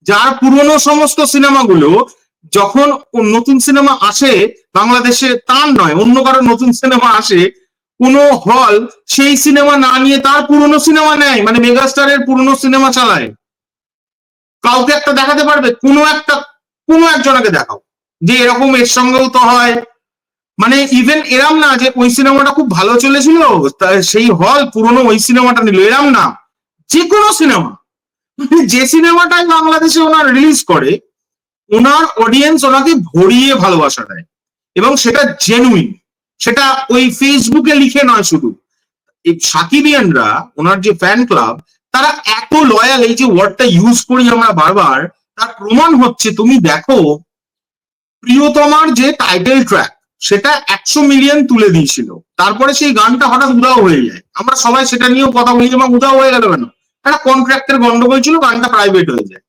যার পুরনো সমস্ত সিনেমাগুলো যখন নতুন সিনেমা আসে বাংলাদেশে, তার নয় অন্য কারো নতুন সিনেমা আসে, কোনো হল সেই সিনেমা না নিয়ে তার পুরনো সিনেমা নেয়, মানে মেগাস্টারের পুরনো সিনেমা চালায়। কাউকে একটা দেখাতে পারবে? কোনো একজনকে দেখাও যে এরকম এর সঙ্গেও তো হয়। মানে ইভেন এরাম না যে ওই সিনেমাটা খুব ভালো চলেছিল সেই হল পুরনো ওই সিনেমাটা নিল, এরাম না, যে কোনো সিনেমা, যে সিনেমাটাই বাংলাদেশে ওনার রিলিজ করে ওনার অডিয়েন্স ওনাকে ভরিয়ে ভালোবাসা দেয়, এবং সেটা জেনুইন, সেটা ওই ফেসবুকে লিখে নয় শুধু। এই সাকিবিয়ানরা, ওনার যে ফ্যান ক্লাব, তারা এত লয়াল, এই যে ওয়ার্ডটা ইউজ করি আমরা বারবার, তার প্রমাণ হচ্ছে তুমি দেখো প্রিয়তমার যে টাইটেল ট্র্যাক সেটা 100 মিলিয়ন তুলে দিয়েছিল, তারপরে সেই গানটা হঠাৎ উধাও হয়ে যায়, আমরা সবাই সেটা নিয়েও কথা বলি, এবং উধাও হয়ে গেল কেন? একটা কন্ট্রাক্টের গন্ডগোল ছিল, গানটা প্রাইভেট হয়ে যায়।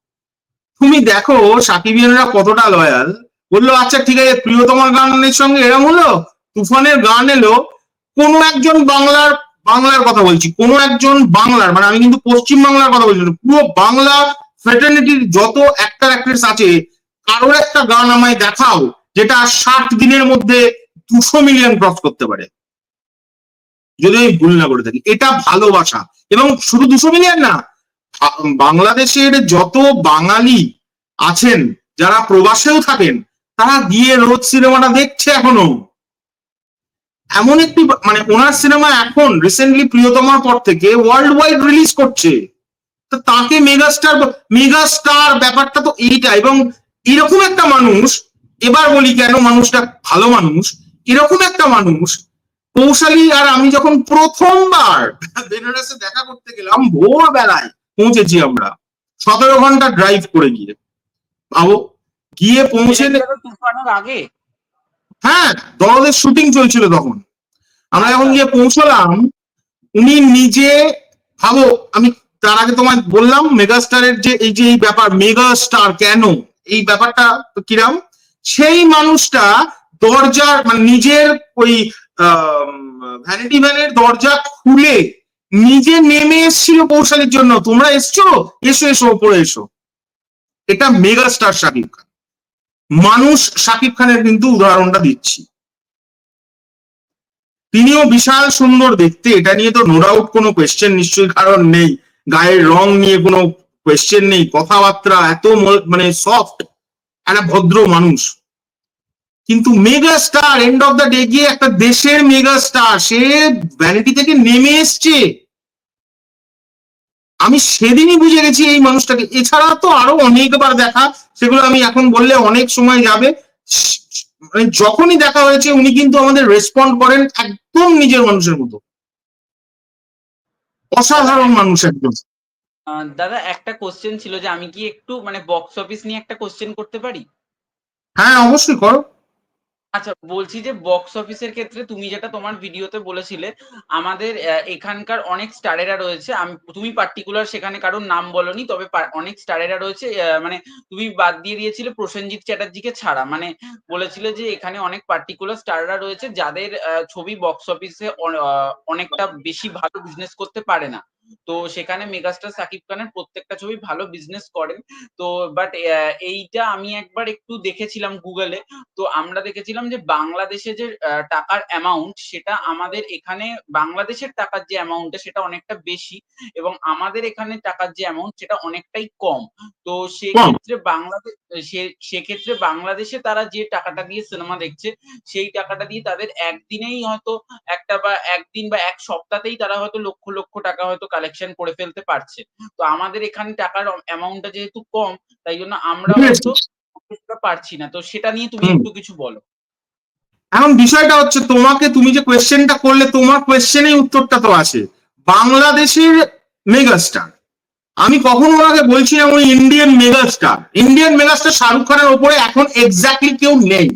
তুমি দেখো সাকিবিয়ানরা কতটা লয়াল, বললো আচ্ছা ঠিক আছে প্রিয়তমার গানের সঙ্গে এরম হলো, তুফানের গান এলো, কোনো একজন বাংলার কথা বলছি, কোনো একজন বাংলার, মানে আমি কিন্তু পশ্চিম বাংলার কথা বলছি না, পুরো বাংলা ফ্রেটার্নিটির যত অ্যাক্টর অ্যাক্ট্রেস আছে, কারোর একটা গান আমায় দেখাও যেটা 60 দিনের মধ্যে 200 মিলিয়ন ক্রস করতে পারে, যদি আমি ভুল না করে থাকি। এটা ভালোবাসা, এবং শুধু 200 মিলিয়ন না, বাংলাদেশের যত বাঙালি আছেন যারা প্রবাসেও থাকেন, তারা গিয়ে রোজ সিনেমাটা দেখছে এখনো। এমন একটি মানে ওনার সিনেমা এখন রিসেন্টলি প্রিয়তমার পর থেকে ওয়ার্ল্ড ওয়াইড রিলিজ করছে, তো তাকে মেগাস্টার ব্যাপারটা তো এইটা। এবং এরকম একটা মানুষ, এবার বলি কেন মানুষটা ভালো মানুষ, এরকম একটা মানুষ কৌশালী আর আমি যখন প্রথমবার বেনারসে দেখা করতে গেলাম, ভোরবেলায় পৌঁছেছি আমরা, 17 ঘন্টা ড্রাইভ করে গিয়ে, ভাবো, গিয়ে পৌঁছে, তুফানের আগে, হ্যাঁ দরদের শুটিং চলছিল তখন, আমরা যখন গিয়ে পৌঁছলাম, উনি নিজে, ভাবো, আমি তার আগে তোমায় বললাম মেগাস্টারের যে এই যে এই ব্যাপার, মেগা স্টার কেন, এই ব্যাপারটা কিরাম, সেই মানুষটা দরজার মানে নিজের ওই ভ্যানিটি ভ্যানের দরজা খুলে নিজে নেমে এসেছিল কৌশালীর জন্য, তোমরা এসছো, এসো এসো ওপরে এসো। এটা মেগা স্টার শাকিব খান, মানুষ শাকিব খানের কিন্তু উদাহরণটা দিচ্ছি। তিনিও বিশাল সুন্দর দেখতে, এটা নিয়ে তো নো ডাউট কোনো কোয়েশ্চেন নিশ্চয়ই কারণ নেই, গায়ের রং নিয়ে কোনো কোয়েশ্চেন নেই, কথাবার্তা এত মানে সফট, একটা ভদ্র মানুষ, কিন্তু mega star, and of the day গিয়ে একটা দেশের মেগা স্টার, সে ভ্যানিটি থেকে নেমে এসছে। আমি সেদিনই বুঝে গেছি এই মানুষটাকে। এছাড়া তো আরো অনেকবার দেখা, সেগুলো আমি এখন বললে অনেক সময় যাবে, মানে যখনই দেখা হয়েছে উনি কিন্তু আমাদের রেসপন্ড করেন একদম নিজের মানুষের মতো, অসাধারণ মানুষ একদম। দাদা একটা কোশ্চেন ছিল যে আমি কি একটু মানে বক্স অফিস নিয়ে একটা কোশ্চেন করতে পারি? হ্যাঁ অবশ্যই করো। আচ্ছা, বলছি যে বক্স অফিসের ক্ষেত্রে তুমি যেটা তোমার ভিডিওতে বলেছিলে, আমাদের এখানকার অনেক স্টারেরা রয়েছে, তুমি পার্টিকুলার সেখানে কারোর নাম বলনি, তবে অনেক স্টারেরা রয়েছে, মানে তুমি বাদ দিয়ে দিয়েছিলে প্রসেনজিৎ চ্যাটার্জিকে ছাড়া, মানে বলেছিলে যে এখানে অনেক পার্টিকুলার স্টাররা রয়েছে যাদের ছবি বক্স অফিসে অনেকটা বেশি ভালো বিজনেস করতে পারে না, তো সেখানে মেগাস্টার সাকিব খানের প্রত্যেকটা ছবি ভালো বিজনেস করেন। তো বাট এইটা আমি একবার একটু দেখেছিলাম গুগলে, তো আমরা দেখেছিলাম যে বাংলাদেশে যে টাকার অ্যামাউন্ট, সেটা আমাদের এখানে বাংলাদেশের টাকার যে অ্যামাউন্টটা সেটা অনেকটা বেশি, এবং আমাদের এখানে টাকার যে অ্যামাউন্ট সেটা অনেকটাই কম। তো সেক্ষেত্রে সেক্ষেত্রে বাংলাদেশে তারা যে টাকাটা দিয়ে সিনেমা দেখছে, সেই টাকাটা দিয়ে তাদের একদিনেই হয়তো একটা বা একদিন বা এক সপ্তাহতেই তারা হয়তো লক্ষ লক্ষ টাকা হয়তো কালেকশন করে ফেলতে পারছে। তো আমাদের এখানে টাকার অ্যামাউন্টটা যেহেতু কম, তাই জন্য আমরা হয়তো পারছি না। তো সেটা নিয়ে তুমি একটু কিছু বলো। এখন বিষয়টা হচ্ছে, তুমি যে কোয়েশ্চেনটা করলে, তোমার কোয়েশ্চেনেই উত্তরটা তো আছে, বাংলাদেশের মেগাস্টার আমি কখনো ওনাকে বলছি না উনি ইন্ডিয়ান মেগাস্টার শাহরুখ খানের ওপরে এখন এক্স্যাক্টলি কেউ নেই,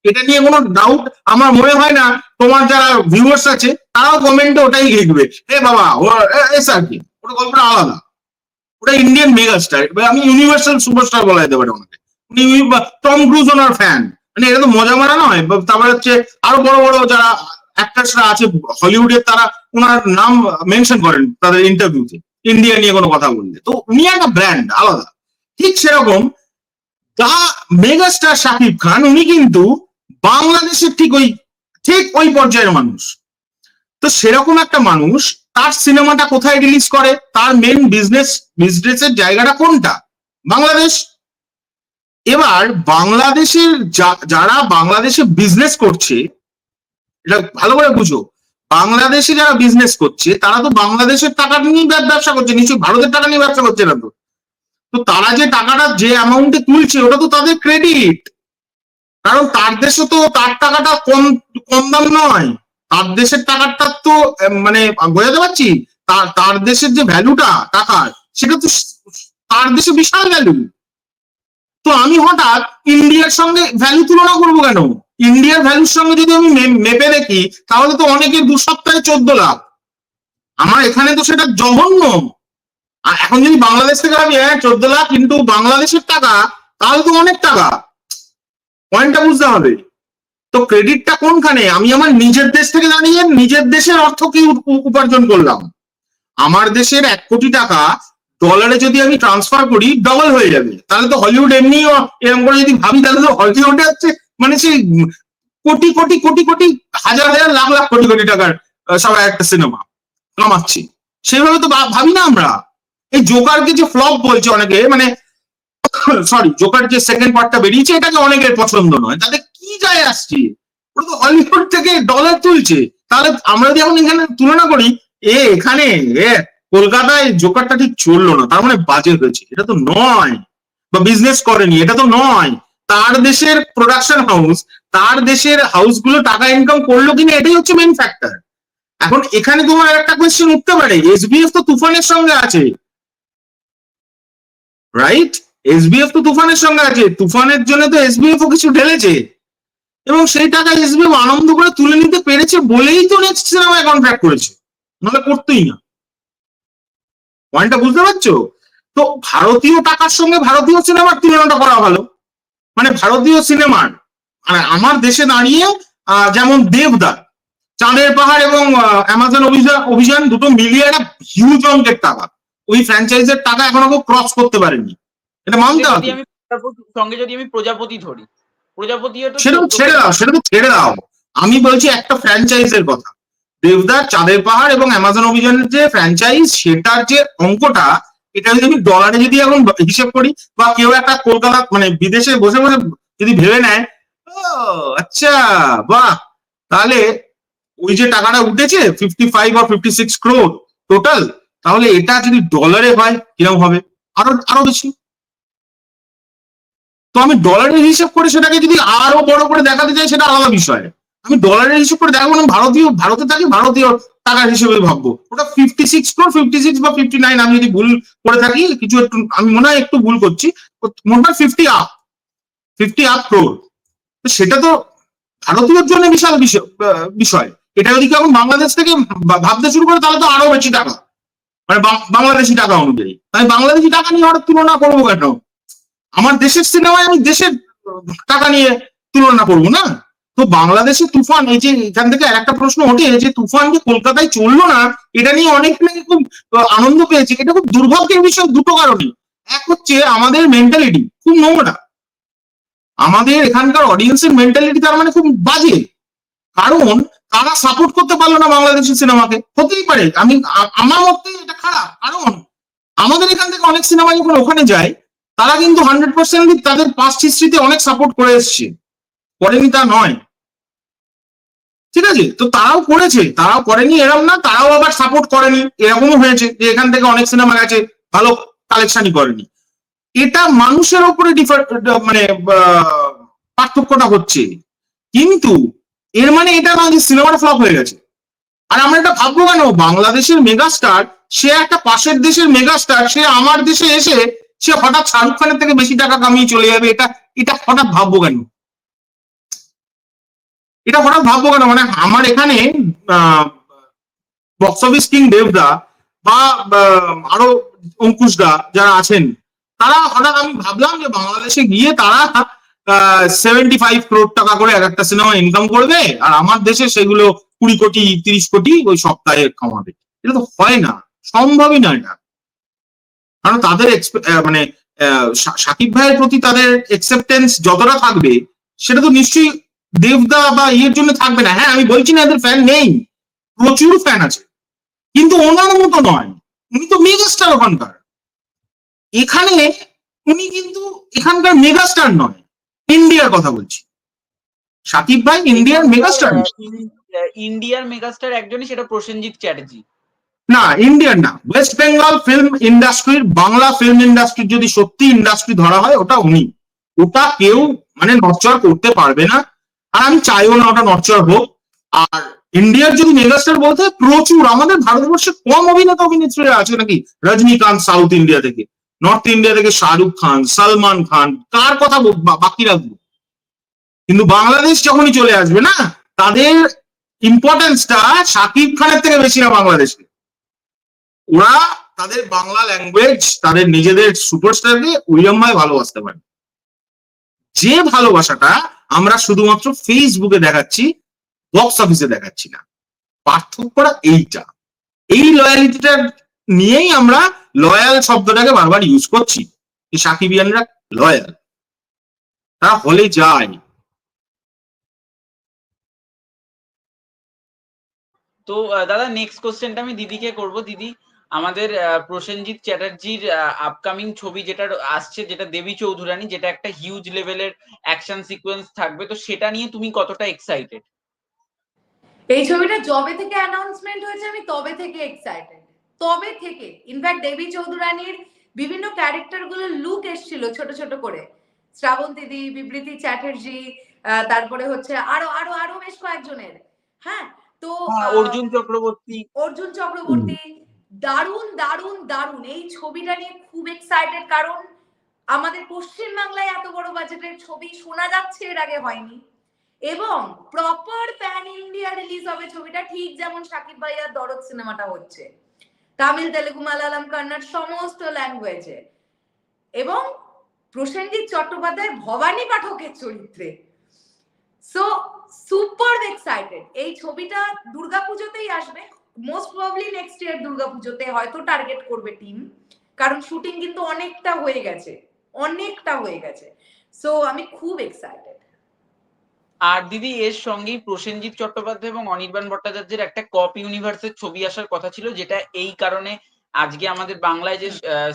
এটা নিয়ে কোনো ডাউট আমার মনে হয় না। তোমার যারা ভিউয়ার্স আছে তারাও কমেন্টে ওটাই লিখবে, হে বাবা স্যার কি, ওটা গল্পটা আলাদা, ওটা ইন্ডিয়ান মেগাস্টার, আমি ইউনিভার্সাল সুপারস্টার বলা যেতে পারে ওনাকে। উনি টম ক্রুজ ওনার ফ্যান, মানে এটা তো মজা মারা নয়। তারপরে হচ্ছে আরো বড় বড় যারা অ্যাক্টার্সরা আছে হলিউডের, তারা ওনার নাম মেনশন করেন তাদের ইন্টারভিউতে ইন্ডিয়া নিয়ে কোনো কথা বললে। তো উনি একটা ব্র্যান্ড আলাদা। ঠিক সেরকম দা মেগাস্টার শাকিব খান, উনি কিন্তু বাংলাদেশের ঠিক ওই পর্যায়ের মানুষ। তো সেরকম একটা মানুষ, তার সিনেমাটা কোথায় রিলিজ করে, তার মেন বিজনেসের জায়গাটা কোনটা? বাংলাদেশ। এবার বাংলাদেশের যারা বাংলাদেশে বিজনেস করছে, এটা ভালো করে বুঝো, বাংলাদেশে যারা বিজনেস করছে তারা তো বাংলাদেশের টাকা নিয়ে ব্যবসা করছে, নিশ্চয়ই ভারতের টাকা নিয়ে ব্যবসা করছে না তো। তো তারা যে টাকাটা যে অ্যামাউন্টে তুলছে ওটা তো তাদের ক্রেডিট, কারণ তার দেশে তো তার টাকাটা কম কম দাম নয়। তার দেশের টাকাটা তো মানে বোঝাতে পারছি, তার দেশের যে ভ্যালুটা টাকার, সেটা তো তার দেশে বিশাল ভ্যালু। তো আমি হঠাৎ ইন্ডিয়ার সঙ্গে ভ্যালু তুলনা করবো কেন? ইন্ডিয়ার ভ্যালুর সঙ্গে যদি আমি মেপে দেখি তাহলে তো অনেকের 2 সপ্তাহে 14 লাখ, আমার এখানে তো সেটা জঘন্য। আর এখন যদি বাংলাদেশ থেকে আমি 14 লাখ কিন্তু বাংলাদেশের টাকা, তাহলে তো অনেক টাকা। পয়েন্টটা বুঝতে হবে। তো ক্রেডিটটা কোনখানে? আমি আমার নিজের দেশ থেকে দাঁড়িয়ে নিজের দেশের অর্থ কি উপার্জন করলাম। আমার দেশের 1 কোটি টাকা ডলারে যদি আমি ট্রান্সফার করি ডবল হয়ে যাবে, তাহলে তো হলিউড এমনিও এরকম করে যদি ভাবি তাহলে তো হলিউডে হচ্ছে মানে সেই কোটি কোটি কোটি কোটি হাজার হাজার লাখ লাখ কোটি কোটি টাকার সবাই একটা সিনেমা কামাচ্ছে। সেভাবে তো ভাবি না আমরা। এই জোকারকে যে ফ্লপ বলছে অনেকে, মানে সরি, জোকার যে সেকেন্ড পার্টটা বেরিয়েছে এটাকে অনেকের পছন্দ নয়, তাতে কি যায় আসছে? ওটা তো হলিউড থেকে ডলার তুলছে। তাহলে আমরা যদি এখন এখানে তুলনা করি, এখানে কলকাতায় জোকারটা ঠিক চললো না, তার মানে বাজে হয়েছে, এটা তো নয়। বা বিজনেস করেনি, এটা তো নয়। তার দেশের প্রোডাকশন হাউস, তার দেশের হাউসগুলো টাকা ইনকাম করলো কিনা, এটাই হচ্ছে মেইন ফ্যাক্টর। এখন এখানে তোমার একটা কোয়েশ্চেন উঠতে পারে, এসবিএফ তো তুফানের সঙ্গে আছে, রাইট? এসবিএফ তো তুফানের সঙ্গে আছে, তুফানের জন্য তো এসবিএফ ও কিছু ঢেলেছে, এবং সেই টাকা এসবিএফ আনন্দ করে তুলে নিতে পেরেছে বলেই তো নেক্সট সিনেমায় কন্ট্রাক্ট করেছে, নাহলে করতেই না। পয়েন্টটা বুঝতে পারছো? তো ভারতীয় টাকার সঙ্গে ভারতীয় সিনেমার তুলনাটা করা ভালো। মানে ভারতীয় সিনেমার, মানে আমার দেশে দাঁড়িয়ে যেমন দেবদার, চাঁদের পাহাড় এবং অ্যামাজন অভিযান দুটো মিলিয়ে একটা হিউজ অঙ্কের টাকা, ওই ফ্র্যাঞ্চাইজের টাকা এখনো কেউ ক্রস করতে পারেনি, এটা মানতে হবে। সঙ্গে যদি আমি প্রজাপতি ধরি, প্রজাপতিও তো সেটা তো ছেড়ে দাও। আমি বলছি একটা ফ্র্যাঞ্চাইজের কথা, দেবদার, চাঁদের পাহাড় এবং অ্যামাজন অভিযানের যে ফ্র্যাঞ্চাইজ, সেটার যে অঙ্কটা, এটা যদি আমি ডলারে যদি এখন হিসেব করি, বা কেউ একটা কলকাতা মানে বিদেশে বসে বসে যদি ভেবে নেয়, ও আচ্ছা বাহ, তাহলে ওই যে টাকাটা উঠেছে 55 বা 56 crore টোটাল, তাহলে এটা যদি ডলারে হয় কিরকম হবে? আরো বেশি। তো আমি ডলারের হিসাব করে সেটাকে যদি আরো বড় করে দেখাতে চাই, সেটা আলাদা বিষয়। আমি ডলারের হিসাব করে দেখাবো না, ভারতে থাকি ভারতীয় টাকার হিসেবে ভাববো। ওটা 56 crore, 56 বা 59, আমি যদি ভুল করে থাকি কিছু, একটু আমি মনে হয় একটু ভুল করছি, মনে হয় 50 up crore। সেটা তো ভারতীয়র জন্য বিশাল বিষয়। এটা যদি এখন বাংলাদেশ থেকে ভাবতে শুরু করে, তাহলে তো আরো বেশি টাকা, মানে বাংলাদেশি টাকা অনুযায়ী। আমি বাংলাদেশি টাকা নিয়ে হঠাৎ তুলনা করবো কেন? আমার দেশের সিনেমায় আমি দেশের টাকা নিয়ে তুলনা করবো না। তো বাংলাদেশে তুফান, এই যে এখান থেকে আরেকটা প্রশ্ন ওঠে যে তুফান যে কলকাতায় চললো না, এটা নিয়ে অনেক নাকি খুব আনন্দ পেয়েছে। এটা খুব দুর্ভাগ্যের বিষয় দুটো কারণে। এক হচ্ছে আমাদের মেন্টালিটি খুব নোংরা, আমাদের এখানকার অডিয়েন্সের মেন্টালিটি তার মানে খুব বাজে, কারণ তারা সাপোর্ট করতে পারলো না বাংলাদেশের সিনেমাকে। হতেই পারে, আমার মতে এটা খারাপ, কারণ আমাদের এখান থেকে অনেক সিনেমা যখন ওখানে যায়, তারা কিন্তু 100% তাদের পাস্ট হিস্ট্রিতে অনেক সাপোর্ট করে এসছে, করেনি তা নয়, ঠিক আছে? তো তারাও করেছে, তারাও করেনি এরকম না, তারাও আবার সাপোর্ট করেনি এরকমও হয়েছে যে এখান থেকে অনেক সিনেমা গেছে ভালো কালেকশনই করেনি। এটা মানুষের উপরে মানে পার্থক্যটা হচ্ছে, কিন্তু এর মানে এটা না যে সিনেমাটা ফ্লপ হয়ে গেছে। আর আমরা এটা ভাববো কেন, বাংলাদেশের মেগাস্টার সে একটা পাশের দেশের মেগাস্টার, সে আমার দেশে এসে সে হঠাৎ শাহরুখ খানের থেকে বেশি টাকা কামিয়ে চলে যাবে, এটা এটা হঠাৎ ভাববো কেন? এটা হঠাৎ ভাববো কেন? মানে আমার এখানে বক্স অফিস কিং দেবদা বা আরো অঙ্কুশদা যারা আছেন, তারা হঠাৎ আমি ভাবলাম যে বাংলাদেশে গিয়ে তারা 75 crore টাকা করে এক একটা সিনেমা ইনকাম করবে, আর আমার দেশে সেগুলো 20 কোটি 30 কোটি ওই সপ্তাহে কামাবে। এটা তো হয় না, সম্ভবই না এটা। কারণ তাদের মানে শাকিব ভাইয়ের প্রতি তাদের একসেপ্টেন্স যতটা থাকবে, সেটা তো নিশ্চয়ই দেবদা বা ইয়ের জন্য থাকবে না। হ্যাঁ, আমি বলছি না এদের ফ্যান নেই, প্রচুর ফ্যান আছে, কিন্তু ওনার মতো নয়। উনি তো মেগাস্টার ওখানকার, এখানে উনি কিন্তু এখানকার মেগাস্টার নয়, ইন্ডিয়ার কথা বলছি। শাকিব ভাই ইন্ডিয়ার মেগাস্টার। ইন্ডিয়ার মেগাস্টার একজনই, সেটা প্রসেনজিৎ চ্যাটার্জি। না, ইন্ডিয়ান না, ওয়েস্ট বেঙ্গল ফিল্ম ইন্ডাস্ট্রির, বাংলা ফিল্ম ইন্ডাস্ট্রির যদি সত্যি ইন্ডাস্ট্রি ধরা হয়, ওটা উনি। ওটা কেউ মানে নড়চড় করতে পারবে না, আর আমি চাইও না ওটা নড়চড় হোক। আর ইন্ডিয়ার যদি মেগাস্টার বলতে প্রচুর, আমাদের ভারতবর্ষে কম অভিনেতা অভিনেত্রীরা আছে নাকি? রজনীকান্ত সাউথ ইন্ডিয়া থেকে, নর্থ ইন্ডিয়া থেকে শাহরুখ খান, সালমান খান, কার কথা বাকি রাখবো? কিন্তু বাংলাদেশ যখনই চলে আসবে না, তাদের ইম্পর্টেন্সটা শাকিব খানের থেকে বেশি না বাংলাদেশে। ওরা তাদের বাংলা ল্যাঙ্গুয়েজ, তাদের নিজেদের সুপারস্টারকে উইলিয়াম ভাই ভালোবাসতে পারে, যে ভালোবাসাটা আমরা শুধুমাত্র ফেসবুকে দেখাচ্ছি, বক্স অফিসে দেখাচ্ছি না। পার্থক্যটা এইটা, এই লয়ালিটিটা নিয়েই আমরা লয়াল শব্দটাকে বারবার ইউজ করছি। এই সাকিবিয়ানরা লয়াল, তারা হলে যায়। তো দাদা, নেক্সট কোশ্চেনটা আমি দিদিকে করব। দিদি, আমাদের প্রসেনজিৎ চ্যাটার্জির আপকামিং ছবি যেটা আসছে, যেটা দেবী চৌধুরানী, যেটা একটা হিউজ লেভেলের অ্যাকশন সিকোয়েন্স থাকবে, তো সেটা নিয়ে তুমি কতটা এক্সাইটেড? এই ছবিটা যবে থেকে অ্যানাউন্সমেন্ট হয়েছে আমি তবে থেকে এক্সাইটেড, তবে থেকে। ইনফ্যাক্ট দেবী চৌধুরানীর বিভিন্ন ক্যারেক্টার গুলোর লুক এসেছিল ছোট ছোট করে, শ্রাবন্তী দি, বিবৃতি চ্যাটার্জি, তারপরে হচ্ছে আরো আরো আরো বেশ কয়েকজনের। হ্যাঁ, তো অর্জুন চক্রবর্তী। অর্জুন চক্রবর্তী, দারুণ দারুণ দারুণ। এই ছবিটা নিয়ে খুব এক্সাইটেড, কারণ আমাদের পশ্চিমবাংলায় এত বড় বাজেটের ছবি শোনা যাচ্ছে এর আগে হয়নি, এবং প্রপার প্যান ইন্ডিয়া রিলিজ হবে ছবিটা, ঠিক যেমন শাকিব ভাইয়ার দরদ সিনেমাটা হচ্ছে, তামিল, তেলেগু, মালায়ালাম, কন্নড় সমস্ত ল্যাঙ্গুয়েজে, এবং প্রসেনজিৎ চট্টোপাধ্যায় ভবানী পাঠকের চরিত্রে। So super excited. এই ছবিটা দুর্গাপুজোতেই আসবে, মোস্ট প্রবাবলি নেক্সট ইয়ার দুর্গাপুজোতে হয়তো টার্গেট করবে টিম, কারণ শুটিং কিন্তু অনেকটা হয়ে গেছে, অনেকটা হয়ে গেছে। সো আমি খুব এক্সাইটেড। আর দিদি, এর সঙ্গেই প্রসেনজিৎ চট্টোপাধ্যায় এবং অনির্বাণ ভট্টাচার্যের একটা কপ ইউনিভার্সের ছবি আসার কথা ছিল, যেটা এই কারণে আজকে আমাদের বাংলায় যে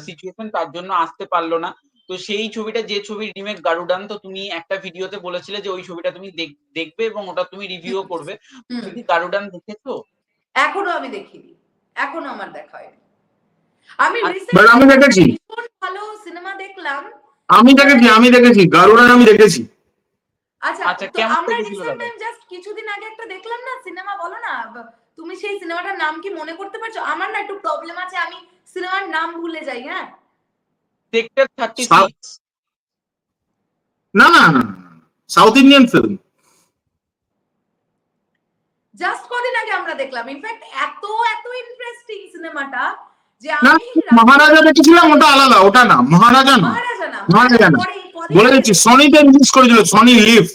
সিচুয়েশন, তার জন্য আসতে পারলো না। তো সেই ছবিটা, যে ছবির রিমেক গারুডান, তো তুমি একটা ভিডিওতে বলেছিলে যে ওই ছবিটা তুমি দেখবে এবং ওটা তুমি রিভিউও করবে। তুমি কি গারুডান দেখেছো? এখনো আমি দেখিনি, এখনো আমার দেখা হয়নি। আমি আমি দেখেছি, ভীষণ ভালো সিনেমা দেখলাম। আমি দেখেছি গারুডান, আমি দেখেছি। আচ্ছা, আচ্ছা, তো কেমন আমরা লেগেছিল রিসেন্ট দাদা? টাইম জাস্ট কিছুদিন আগে একটা দেখলাম না সিনেমা, বলো না তুমি সেই সিনেমাটার নাম কি মনে করতে পারছো? আমার না একটু প্রবলেম আছে, আমি সিনেমার নাম ভুলে যাই। হ্যাঁ, সেক্টর 36। না না না, সাউথ ইন্ডিয়ান ফিল্ম। জাস্ট কদিন আগে আমরা দেখলাম। ইনফ্যাক্ট এত এত ইন্টারেস্টিং সিনেমাটা যে না, আমি মহারাজা দেখেছিলাম, ওটা আলাদা, ওটা না, মহারাজা না, মহারাজা না, মহারাজা না, বলে দিচ্ছি, সনিতে রিলিজ করেছিল, Sony LIV,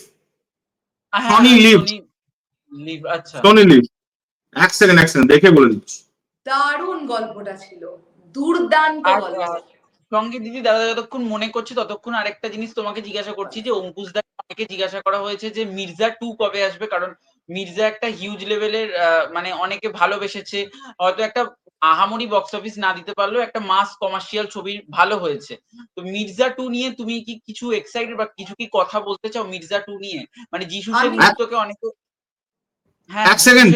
Sony LIV, LIV. আচ্ছা, সনি লিভ। এক সেকেন্ড দেখে বলে দিচ্ছি। দারুণ গল্পটা ছিল, দুর্দান্ত আর গল্প। সঙ্গে দিদি, দাদা যতক্ষণ মনে করছি ততক্ষণ আরেকটা জিনিস তোমাকে জিজ্ঞাসা করছি, যে অঙ্কুশ দা আমাকে জিজ্ঞাসা করা হয়েছে যে মির্জা 2 কবে আসবে, কারণ মির্জা একটা হিউজ লেভেলের, মানে অনেকে ভালোবেসেছে, হয়তো একটা আহামরি বক্স অফিস না দিতে পারলেও একটা মাস কমার্শিয়াল ছবি ভালো হয়েছে। তো মির্জা 2 নিয়ে তুমি কি কিছু এক্সাইটেড বা কিছু কি কথা বলতে চাও মির্জা 2 নিয়ে? মানে যিশু সেনগুপ্তকে অনেকে। হ্যাঁ, এক সেকেন্ড,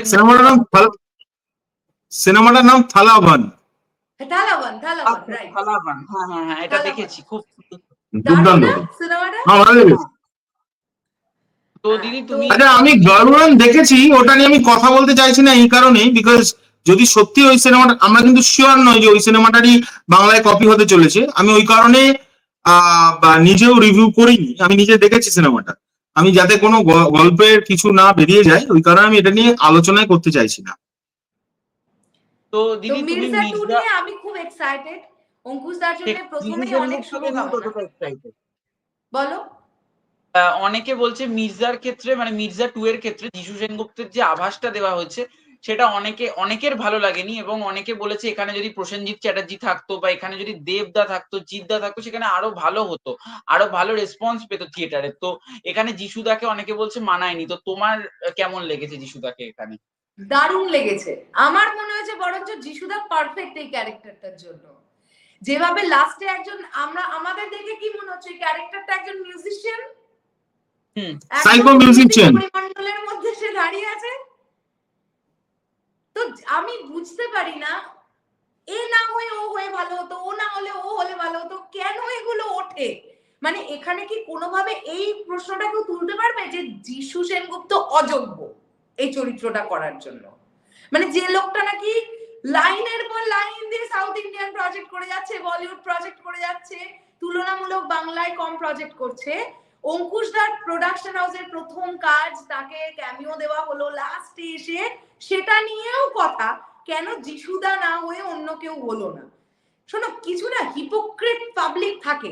সিনেমাটার নাম থালাবান। থালাবান, থালাবান, রাইট। থালাবান, হ্যাঁ হ্যাঁ হ্যাঁ, এটা দেখেছি, খুব দারুণ না সিনেমাটা? ভালো লেগেছে। তো দিদি তুমি আচ্ছা, আমি গার্লওয়ান দেখেছি, ওটা নিয়ে আমি কথা বলতে চাইছি না এই কারণেই, বিকজ যদি সত্যি ওই সিনেমাটা, আমরা কিন্তু শিওর নয় যে ওই সিনেমাটারই বাংলায় কপি হতে চলেছে, আমি ওই কারণে বা নিজেও রিভিউ করিনি, আমি নিজে দেখেছি সিনেমাটা, আমি যাতে কোনো গল্পের কিছু না বেরিয়ে যায় ওই কারণে আমি এটা নিয়ে আলোচনাই করতে চাইছি না। তো দিদি তুমি মির্জা 2 মির্জা নিয়ে আমি খুব এক্সাইটেড। অঙ্কুশ দার জন্য প্রথমেই অনেক শুভকামনা। বলো। অনেকে বলছে মির্জার ক্ষেত্রে মানে মির্জা 2 এর ক্ষেত্রে যিশু সেনগুপ্তের যে আভাসটা দেওয়া হয়েছে সেটা অনেকের ভালো লাগেনি, এবং অনেকে বলেছে এখানে যদি প্রসেনজিৎ চ্যাটার্জি থাকতো বা এখানে যদি দেবদা থাকতো, জিৎদা থাকতো, সেখানে আরো ভালো হতো, আরো ভালো রেসপন্স পেতো থিয়েটারে। তো এখানে যিশুদাকে অনেকে বলছে মানায়নি। তো তোমার কেমন লেগেছে যিশুদাকে এখানে? দারুণ লেগেছে। আমার মনে হয়েছে বরঞ্চ যিশুদা পারফেক্ট এই ক্যারেক্টারটার জন্য। যেভাবে লাস্টে একজন আমাদের দেখে কি মনে হচ্ছে ক্যারেক্টারটা একজন মিউজিশিয়ান, সাইকো মিউজিশিয়ান পরিমণ্ডলের মধ্যে সে দাঁড়িয়ে আছে। তো আমি বুঝতে পারি না, এ না হয়ে ও হয়ে ভালো হতো, ও না হলে ও হলে ভালো হতো, কেন এগুলো ওঠে? মানে এখানে কি কোনোভাবে এই প্রশ্নটা কেউ তুলতে পারবে যে যিশু সেনগুপ্ত অযোগ্য এই চরিত্রটা করার জন্য? মানে যে লোকটা নাকি লাইনের পর লাইন দিয়ে সাউথ ইন্ডিয়ান প্রজেক্ট করে যাচ্ছে, বলিউড প্রজেক্ট করে যাচ্ছে, তুলনামূলক বাংলায় কম প্রজেক্ট করছে, অঙ্কুশ দার প্রোডাকশন হাউসের প্রথম কাজ, তাকে ক্যামিও দেওয়া হলো লাস্টে এসে, সেটা নিয়েও কথা, কেন যিশুদা না হয়ে অন্য কেউ হলো না? শোনো, কিছু না হিপোক্রিট পাবলিক থাকে,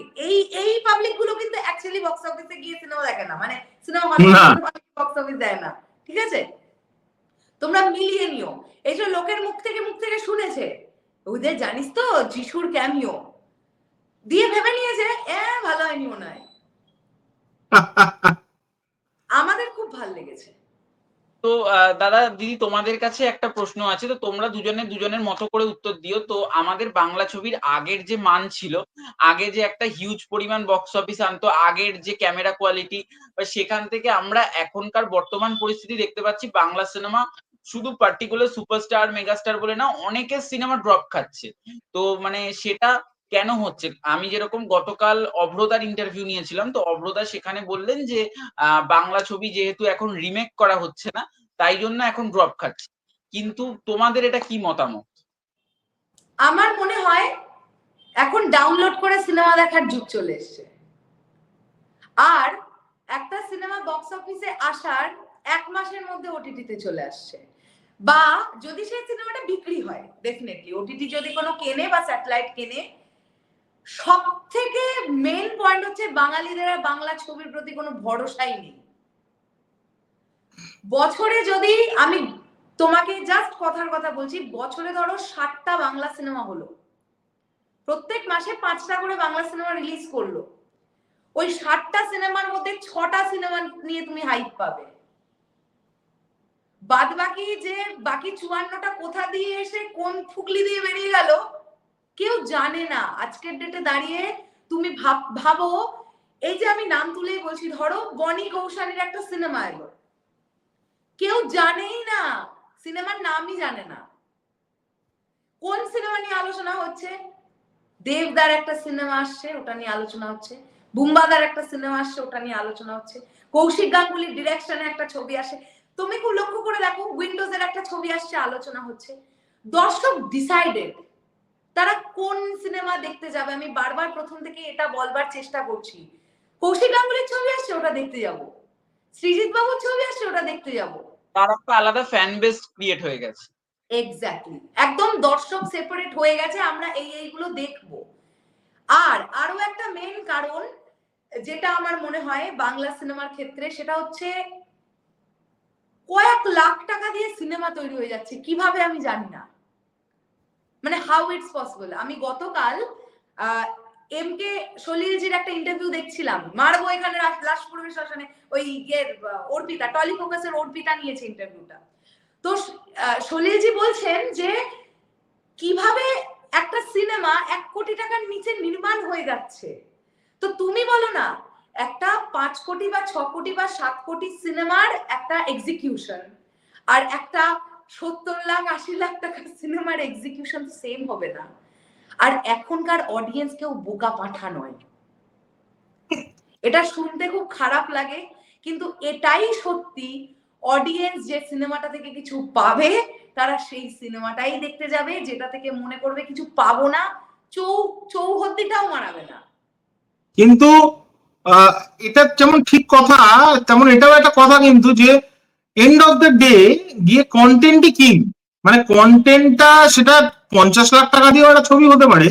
এই পাবলিক গুলো কিন্তু অ্যাকচুয়ালি বক্স অফিসে গিয়ে সিনেমা দেখে না, মানে সিনেমা হলে বক্স অফিস দেয় না, ঠিক আছে? তোমরা মিলিয়ে নিও। এইসব লোকের মুখ থেকে শুনেছে, ওদের জানিস তো যিশুর ক্যামিও দিয়ে ভেবে নিয়েছে ভালো হয়নি মনে হয়। আমাদের খুব ভালো লেগেছে। তো দাদা দিদি তোমাদের কাছে একটা প্রশ্ন আছে, তো তোমরা দুজনের মতো করে উত্তর দিও। তো আমাদের বাংলা ছবির আগের যে মান ছিল, আগে যে একটা হিউজ পরিমাণ বক্স অফিস আনতো, আগের যে ক্যামেরা কোয়ালিটি, সেখান থেকে আমরা এখনকার বর্তমান পরিস্থিতি দেখতে পাচ্ছি বাংলা সিনেমা শুধু পার্টিকুলার সুপারস্টার মেগাস্টার বলে না, অনেকের সিনেমা ড্রপ খাচ্ছে। তো মানে সেটা কেন হচ্ছে? আমি যেরকম গতকাল অভ্রদার ইন্টারভিউ নিয়েছিলাম, তো অভ্রদা সেখানে বললেন যে বাংলা ছবি যেহেতু এখন রিমেক করা হচ্ছে না, তাই জন্য এখন ড্রপ খাচ্ছে। কিন্তু তোমাদের এটা কি মতামত? আমার মনে হয় এখন ডাউনলোড করে সিনেমা দেখার যুগ চলে এসছে, আর একটা সিনেমা বক্স অফিসে আসার 1 মাসের মধ্যে ওটিটিতে চলে আসছে, বা যদি সেই সিনেমাটা বিক্রি হয়, ডেফিনেটলি ওটিটি যদি কোনো কেনে বা স্যাটেলাইট কেনে, সব থেকে মেইন পয়েন্ট হচ্ছে বাঙালিদের আর বাংলা ছবির প্রতি কোনো ভরসাই নেই। বছরে যদি আমি তোমাকে জাস্ট কথার কথা বলছি, বছরে ধরো 60টা বাংলা সিনেমা হলো, প্রত্যেক মাসে 5টা করে বাংলা সিনেমা রিলিজ করলো, ওই 60টা সিনেমার মধ্যে 6টা সিনেমা নিয়ে তুমি হাইপ পাবে। বাদ বাকি যে বাকি 54টা কোথা দিয়ে এসে কোন ফুকলি দিয়ে বেরিয়ে গেল কেউ জানে না। আজকের ডেটে দাঁড়িয়ে তুমি ভাবো, এই যে আমি নাম তুলেই বলছি, ধরো বনি কৌশালীর একটা সিনেমা এলো, কেউ জানেই না, সিনেমার নামই জানে না। কোন সিনেমা নিয়ে আলোচনা হচ্ছে? দেবদার একটা সিনেমা আসছে, ওটা নিয়ে আলোচনা হচ্ছে। বুম্বাদার একটা সিনেমা আসছে, ওটা নিয়ে আলোচনা হচ্ছে। কৌশিক গাঙ্গুলির ডিরেকশনে একটা ছবি আসে, তুমি খুব লক্ষ্য করে দেখো উইন্ডোজের একটা ছবি আসছে, আলোচনা হচ্ছে। দর্শক ডিসাইডেড তারা কোন সিনেমা দেখতে যাবে। আমি বারবার প্রথম থেকে এটা বলবার চেষ্টা করছি, কৌশিক গাঙ্গুলির ছবি আসছে ওটা দেখতে যাব, সৃজিত বাবুর ছবি আসছে ওটা দেখতে যাব। তার একটা আলাদা ফ্যান বেস ক্রিয়েট হয়ে গেছে। এক্স্যাক্টলি, একদম দর্শক সেপারেট হয়ে গেছে, আমরা এইগুলো দেখবো। আর আরো একটা মেইন কারণ যেটা আমার মনে হয় বাংলা সিনেমার ক্ষেত্রে, সেটা হচ্ছে কয়েক লাখ টাকা দিয়ে সিনেমা তৈরি হয়ে যাচ্ছে, কিভাবে আমি জানি না, মানে হাউ ইটস পসিবল। আমি গতকাল এমকে সলিলজির একটা ইন্টারভিউ দেখছিলাম, মারবো এখানে লাশ পড়বে শ্মশানে, ওই অর্পিতা টলিফোকাসের অর্পিতা নিয়েছে ইন্টারভিউটা। তো সলিলজি বলছেন যে কিভাবে একটা সিনেমা 1 কোটি টাকার নিচে নির্মাণ হয়ে যাচ্ছে। তো তুমি বলো না, একটা 5 কোটি বা 6 কোটি বা 7 কোটি সিনেমার একটা এক্সিকিউশন আর একটা 70 লাখ 80 লাখ টাকার সিনেমার এক্সিকিউশন সেম হবে না। আর এখনকার অডিয়েন্স কেউ বোকা পাঠা নয়, এটা শুনতে খুব খারাপ লাগে, কিন্তু এটাই সত্যি, অডিয়েন্স যে সিনেমাটা থেকে কিছু পাবে তারা সেই সিনেমাটাই দেখতে যাবে, যেটা থেকে মনে করবে কিছু পাবো না, চৌহদ্দিটাও মারাবে না। কিন্তু এটা যেমন ঠিক কথা, তেমন এটাও একটা কথা কিন্তু, যে এন্ড অফ দ্য ডে গিয়ে কন্টেন্টই কিং। মানে কন্টেন্টটা সেটা 50 লাখ টাকা দিয়ে একটা ছবি হতে পারে,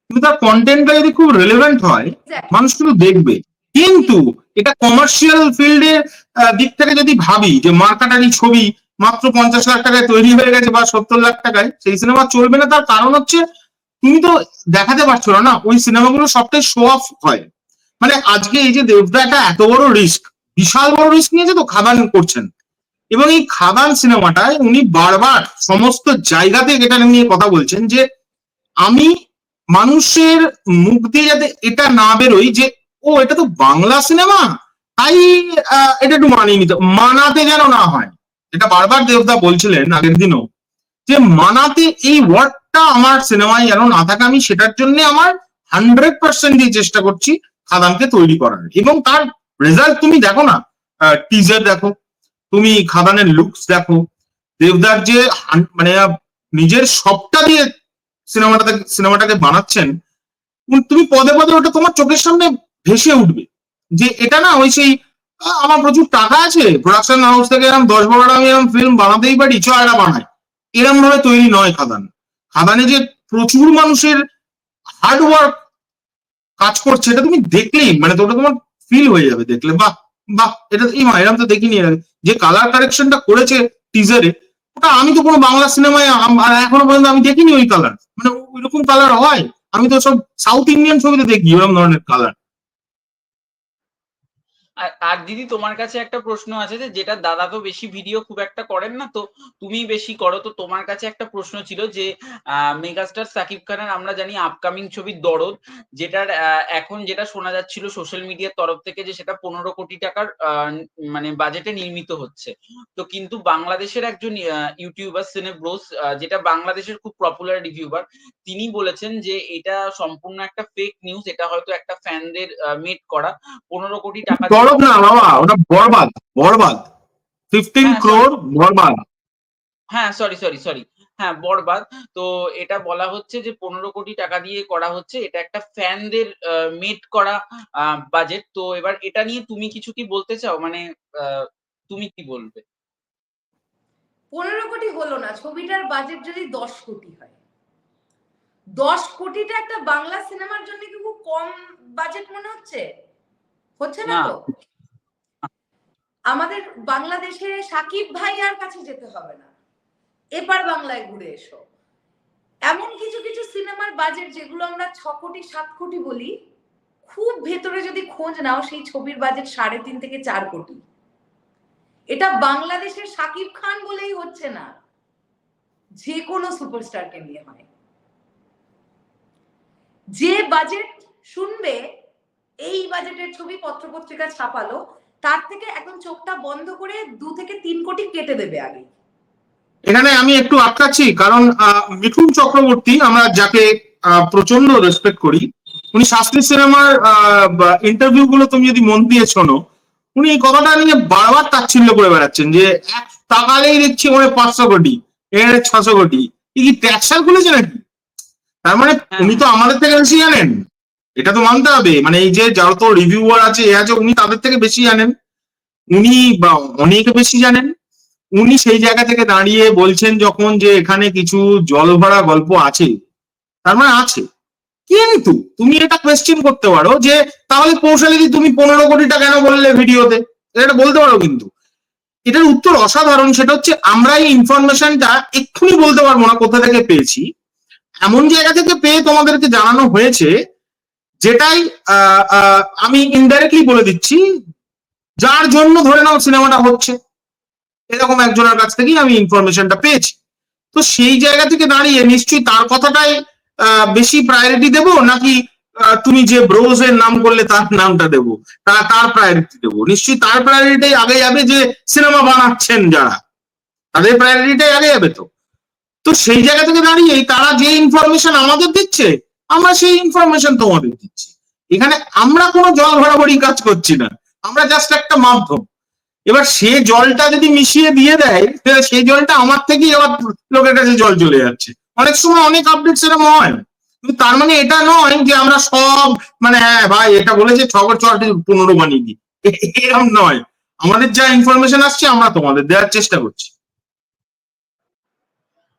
কিন্তু তার কন্টেন্টটা যদি খুব রেলেভেন্ট হয় মানুষ কিন্তু দেখবে। কিন্তু এটা কমার্শিয়াল ফিল্ডের দিক থেকে যদি ভাবি যে মার্কাটারি ছবি মাত্র 50 লাখ টাকায় তৈরি হয়ে গেছে বা 70 লাখ টাকায়, সেই সিনেমা চলবে না। তার কারণ হচ্ছে তুমি তো দেখাতে পারছো না ওই সিনেমাগুলো সবটাই শো অফ হয়। মানে আজকে এই যে দেবদা একটা এত বড় রিস্ক, বিশাল বড় রিস্ক নিয়েছে তো, খাদান করছেন, এবং এই খাদান সিনেমাটায় উনি বারবার সমস্ত জায়গাতে এটা নিয়ে কথা বলছেন যে আমি মানুষের মুখ দিয়ে যাতে এটা না বেরোই যে ও এটা তো বাংলা সিনেমা, তাই এটা একটু মানিয়ে নিতে, মানাতে যেন না হয়। এটা বারবার দেবদা বলছিলেন আগের দিনও, যে মানাতে এই ওয়ার্ডটা আমার সিনেমায় যেন না থাকে, আমি সেটার জন্য আমার 100% দিয়ে চেষ্টা করছি খাদানকে তৈরি করার। এবং তার রেজাল্ট তুমি দেখো না, টিজার দেখো, তুমি খাদানের লুকস দেখো, দেবদার যে মানে নিজের সবটা দিয়ে সিনেমাটাকে বানাচ্ছেন, তুমি পদে পদে ওটা তোমার চোখের সামনে ভেসে উঠবে যে এটা না ওই সেই আমার প্রচুর টাকা আছে, প্রোডাকশন হাউস থেকে এরকম 10-12টা আমি এরকম ফিল্ম বানাতেই পারি, চ এরা বানায়, এরম ভাবে তৈরি নয় খাদান। খাদানে যে প্রচুর মানুষের হার্ড ওয়ার্ক কাজ করছে, এটা তুমি দেখলেই মানে তোমার ফিল হয়ে যাবে দেখলে, বাহ বাহ, এটা এরকম তো দেখিনি এর আগে। যে কালার কারেকশনটা করেছে টিজারে, ওটা আমি তো কোনো বাংলা সিনেমায় এখনো পর্যন্ত আমি দেখিনি ওই কালার, মানে ওইরকম কালার হয়। আমি তো সব সাউথ ইন্ডিয়ান ছবিতে দেখি ওরকম ধরনের কালার। আর দিদি তোমার কাছে একটা প্রশ্ন আছে, যে যেটা দাদা তো বেশি ভিডিও খুব একটা করেন না, তো তুমি বেশি করো, তো তোমার কাছে একটা প্রশ্ন ছিল যে মেগাস্টার সাকিব খানের আমরা জানি আপকামিং ছবি দরদ, যেটার এখন যেটা শোনা যাচ্ছিল সোশ্যাল মিডিয়ার তরফ থেকে যে সেটা 15 কোটি টাকার মানে বাজেটে নির্মিত হচ্ছে। তো কিন্তু বাংলাদেশের একজন ইউটিউবার সিনেব্রোস, যেটা বাংলাদেশের খুব পপুলার রিভিউবার, তিনি বলেছেন যে এটা সম্পূর্ণ একটা ফেক নিউজ, এটা হয়তো একটা ফ্যানদের মেড করা 15 কোটি টাকা দিয়ে। দরদ না বাবা, ওটা বরবাদ, বরবাদ 15 crore বরবাদ। হ্যাঁ সরি সরি সরি, হ্যাঁ বরবাদ। তো এটা বলা হচ্ছে যে 15 কোটি টাকা দিয়ে করা হচ্ছে, এটা একটা ফ্যানদের মেড করা বাজেট। তো এবার এটা নিয়ে তুমি কিছু কি বলতে চাও, মানে তুমি কি বলবে? 15 কোটি হলো না, ছবিটার বাজেট যদি 10 কোটি হয়, 10 কোটিটা একটা বাংলা সিনেমার জন্য কি খুব কম বাজেট মনে হচ্ছে? হচ্ছে না তো। আমাদের বাংলাদেশে সাকিব ভাইয়ার কাছে যেতে হবে না, এপার বাংলায় ঘুরে এসো। এমন কিছু কিছু সিনেমার বাজেট যেগুলো আমরা 6 কোটি 7 কোটি বলি, খুব ভেতরে যদি খোঁজ নাও সেই ছবির বাজেট 3.5 থেকে 4 কোটি। এটা বাংলাদেশের সাকিব খান বলেই হচ্ছে না, যে কোনো সুপারস্টারকে নিয়ে হয়। যে বাজেট শুনবে এই বাজেটের ছবি পত্রপত্রিকা ছাপালো, তার থেকে এখন চোখটা বন্ধ করে 2 থেকে 3 কোটি কেটে দেবে আগে। এখানে আমি একটু আটকাচ্ছি, কারণ মিঠুন চক্রবর্তী, আমরা যাকে প্রচন্ড রেসপেক্ট করি, উনি শাস্ত্রী সিনেমার ইন্টারভিউ গুলো তুমি যদি মন দিয়ে শোনো, উনি এই কথাটা নিয়ে বারবার তাচ্ছিল্য করে বেড়াচ্ছেন যে এক তাকালেই দেখছি ওখানে 500 কোটি, এখানে 600 কোটি, কি ট্যাক্সাল খুলেছে নাকি? তার মানে উনি তো আমাদের থেকে বেশি জানেন, এটা তো মানতে হবে। মানে এই যে যত রিভিউয়ার আছে এ আছে, উনি তাদের থেকে বেশি জানেন, উনি অনেক বেশি জানেন। উনি সেই জায়গা থেকে দাঁড়িয়ে বলছেন যখন যে এখানে কিছু জল ভরা গল্প আছে, তার মানে আছে। কিন্তু তুমি এটা কোয়েশ্চেন করতে পারো যে তাহলে কৌশালী তুমি 15 কোটিটা কেন বললে ভিডিওতে, এটা বলতে পারো। কিন্তু এটার উত্তর অসাধারণ, সেটা হচ্ছে আমরা এই ইনফরমেশনটা এক্ষুনি বলতে পারবো না কোথা থেকে পেয়েছি, এমন জায়গা থেকে পেয়ে তোমাদেরকে জানানো হয়েছে, যেটাই আমি ইনডাইরেক্টলি বলে দিচ্ছি, যার জন্য ধরে নাও সিনেমাটা হচ্ছে, এরকম একজনের কাছ থেকেই আমি ইনফরমেশনটা পেয়েছি। তো সেই জায়গা থেকে দাঁড়িয়ে নিশ্চয়ই তার কথাটাই বেশি প্রায়োরিটি দেবো, নাকি তুমি যে ব্রোজের নাম করলে তার নামটা দেবো, তার প্রায়োরিটি দেবো? নিশ্চয়ই তার প্রায়োরিটি আগে যাবে, যে সিনেমা বানাচ্ছেন যারা, তাদের প্রায়োরিটিটাই আগে যাবে। তো তো সেই জায়গা থেকে দাঁড়িয়ে তারা যে ইনফরমেশন আমাদের দিচ্ছে, আমরা সেই ইনফরমেশন তোমাদের দিচ্ছি। এখানে আমরা কোনো জল ভরাভরি কাজ করছি না, আমরা জাস্ট একটা মাধ্যম। এবার সে জলটা যদি মিশিয়ে দিয়ে দেয়, তাহলে সেই জলটা আমার থেকেই আবার লোকের কাছে জল চলে যাচ্ছে। অনেক সময় অনেক আপডেট সেরকম হয়, কিন্তু তার মানে এটা নয় যে আমরা সব মানে হ্যাঁ ভাই এটা বলেছে 6/15 বানিয়ে দিই, এরকম নয়। আমাদের যা ইনফরমেশন আসছে আমরা তোমাদের দেওয়ার চেষ্টা করছি।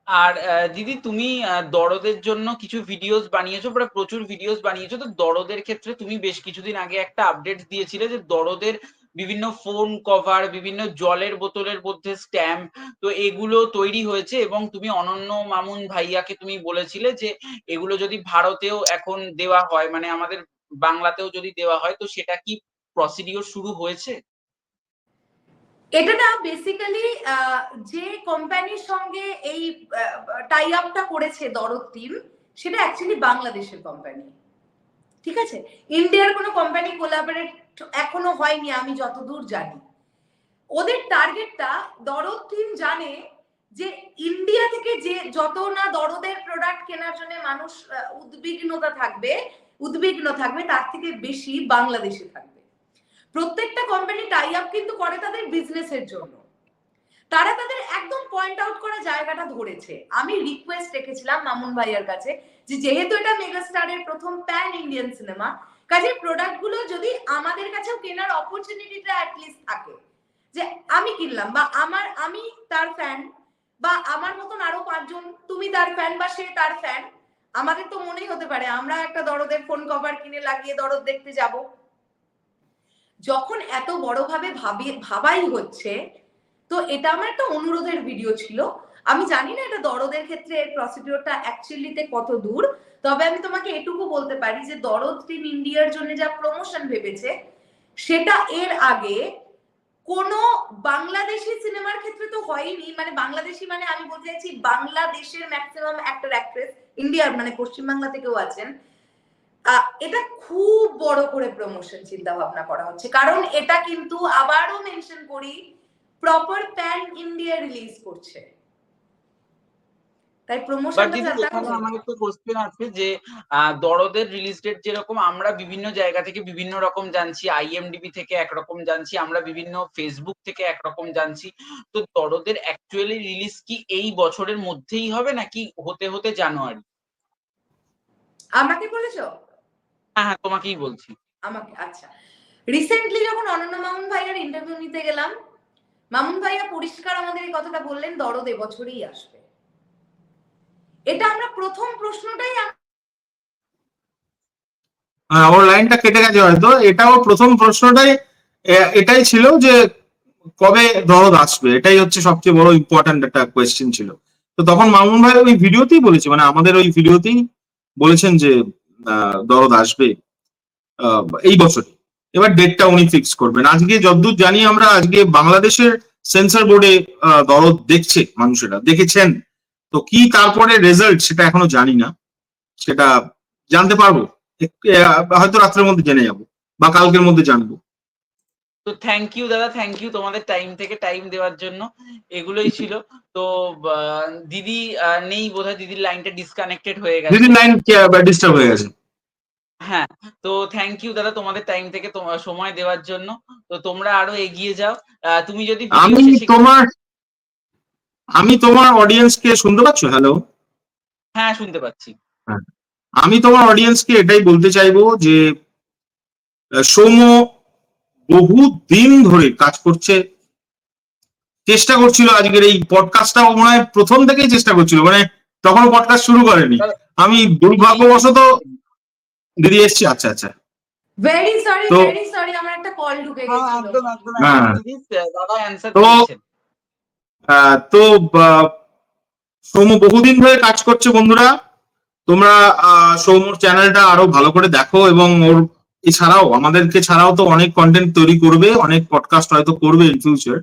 আর দিদি তুমি দরদের জন্য কিছু ভিডিওস বানিয়েছো, প্রচুর ভিডিওস বানিয়েছো। তো দরদের ক্ষেত্রে তুমি বেশ কিছুদিন আগে একটা আপডেট দিয়েছিলে যে দরদের বিভিন্ন ফোন কভার, বিভিন্ন জলের বোতলের মধ্যে স্ট্যাম্প, তো এগুলো তৈরি হয়েছে এবং তুমি অনন্য মামুন ভাইয়াকে তুমি বলেছিলে যে এগুলো যদি ভারতেও এখন দেওয়া হয়, মানে আমাদের বাংলাতেও যদি দেওয়া হয়, তো সেটা কি প্রসিডিওর শুরু হয়েছে? এটা না বেসিক্যালি যে কোম্পানির সঙ্গে এই টাই আপটা করেছে দরদ টিম, সেটা অ্যাকচুয়ালি বাংলাদেশের কোম্পানি, ঠিক আছে? ইন্ডিয়ার কোনো কোম্পানি কোলাবরেট এখনো হয়নি আমি যতদূর জানি। ওদের টার্গেটটা, দরদ টিম জানে যে ইন্ডিয়া থেকে যে যত না দরদের প্রোডাক্ট কেনার জন্য মানুষ উদ্বিগ্ন থাকবে তার থেকে বেশি বাংলাদেশে থাকবে। প্রত্যেকটা কোম্পানি টাই আপ কিন্তু করে তাদের বিজনেসের জন্য। তারা তাদের একদম পয়েন্ট আউট করা জায়গাটা ধরেছে। আমি রিকোয়েস্ট রেখেছিলাম মামুন ভাইয়ার কাছে যে যেহেতু এটা মেগাস্টারের প্রথম প্যান ইন্ডিয়ান সিনেমা, কাজে প্রোডাক্ট গুলো যদি আমাদের কাছেও কেনার অপরচুনিটিটা অ্যাটলিস্ট থাকে, যে আমি কিনলাম বা আমি তার ফ্যান, বা আমার মতন আরো 5 জন তুমি তার ফ্যান বা সে তার ফ্যান, আমাদের তো মনেই হতে পারে আমরা একটা দরদের ফোন কভার কিনে লাগিয়ে দরদ দেখতে যাব। যখন এত বড়ভাবে ভাবাই হচ্ছে, তো এটা আমার একটা অনুরোধের ভিডিও ছিল। আমি জানি না এটা দরদের ক্ষেত্রে এর প্রসিডিওরটা অ্যাকচুয়ালিতে কত দূর, তবে আমি তোমাকে এটুকু বলতে পারি যে দরদ টিম ইন্ডিয়ার জন্য যা প্রমোশন ভেবেছে, সেটা এর আগে কোন বাংলাদেশি সিনেমার ক্ষেত্রে তো হয়নি। মানে বাংলাদেশি মানে আমি বলতে চাইছি বাংলাদেশের ম্যাক্সিমাম অ্যাক্টর অ্যাক্ট্রেস ইন্ডিয়ার মানে পশ্চিমবাংলা থেকেও আছেন। এটা খুব বড় করে প্রমোশন চিন্তা ভাবনা করা হচ্ছে, কারণ এটা কিন্তু আবারও মেনশন করি প্রপার প্যান ইন্ডিয়া রিলিজ করছে, তাই বাট প্রমোশনটা দিদি এখানে আমার একটা কোশ্চেন আছে যে দরদের রিলিজ ডেট যেরকম আমরা বিভিন্ন জায়গা থেকে বিভিন্ন রকম জানছি, আইএমডিবি থেকে একরকম জানছি, আমরা বিভিন্ন ফেসবুক থেকে একরকম জানছি, তো দরদের অ্যাকচুয়ালি রিলিজ কি এই বছরের মধ্যেই হবে নাকি হতে হতে জানুয়ারি? আমাকে বলেছো? হ্যাঁ হ্যাঁ, তোমাকেই বলছি। আমাকে, আচ্ছা। রিসেন্টলি যখন অনন্য মামুন ভাইয়ার ইন্টারভিউ নিতে গেলাম, মামুন ভাইয়া পরিষ্কার আমাদের এই কথাটা বললেন, দরদ এবছরই আসবে। এটা আমরা প্রথম প্রশ্নটাই ওর লাইনটা কেটে গেছে হয়তো, এটাও প্রথম প্রশ্নটাই এটাই ছিল যে কবে দরদ আসবে, এটাই হচ্ছে সবচেয়ে বড় ইম্পর্ট্যান্ট একটা কোয়েশ্চেন ছিল। তো তখন মামুন ভাই ওই ভিডিওতেই বলেছে, মানে আমাদের ওই ভিডিওতেই বলেছেন যে দরদ আসবে এই বছর। এবার ডেটটা উনি ফিক্স করবেন। আজকে যতদূর জানি আমরা, আজকে বাংলাদেশের সেন্সর বোর্ডে দরদ দেখছে, মানুষেরা দেখেছেন। তো কি তারপরে রেজাল্ট সেটা এখনো জানি না, সেটা জানতে পারবো হয়তো রাত্রের মধ্যে জেনে যাবো বা কালকের মধ্যে জানবো। তো থ্যাংক ইউ দাদা, থ্যাংক ইউ তোমাদের টাইম থেকে টাইম দেওয়ার জন্য। এগুলোই ছিল। তো দিদি নেই বোধহয়, দিদির লাইনটা ডিসকানেক্টেড হয়ে গেছে। দিদির লাইন ডিস্টার্ব হয়ে গেছে। হ্যাঁ, তো থ্যাংক ইউ দাদা তোমাদের টাইম থেকে সময় দেওয়ার জন্য। তো তোমরা আরো এগিয়ে যাও। তুমি যদি আমি তোমার অডিয়েন্সকে শুনতে পাচ্ছ? হ্যালো? হ্যাঁ, শুনতে পাচ্ছি। হ্যাঁ, আমি তোমার অডিয়েন্সকে এটাই বলতে চাইবো যে সৌম্য বহু দিন ধরে কাজ করছে, চেষ্টা করছিল। আজকের এই পডকাস্টটা মনে হয় প্রথম থেকেই চেষ্টা করছিল, মানে তখন পডকাস্ট শুরু করেনি। আমি দুর্ভাগ্যবশত দিদি এসছি। আচ্ছা আচ্ছা, ভেরি সরি আমার একটা কল ঢুকে গেছিল। একদম একদম হ্যাঁ, দিদি, দাদা অ্যানসার তো দিয়েছেন। তো সৌম্য বহুদিন ধরে কাজ করছে। বন্ধুরা, তোমরা সৌম্যর চ্যানেলটা আরো ভালো করে দেখো, এবং ওর এছাড়াও আমাদেরকে ছাড়াও তো অনেক কন্টেন্ট তৈরি করবে, অনেক পডকাস্ট হয়তো করবে ইন ফিউচার।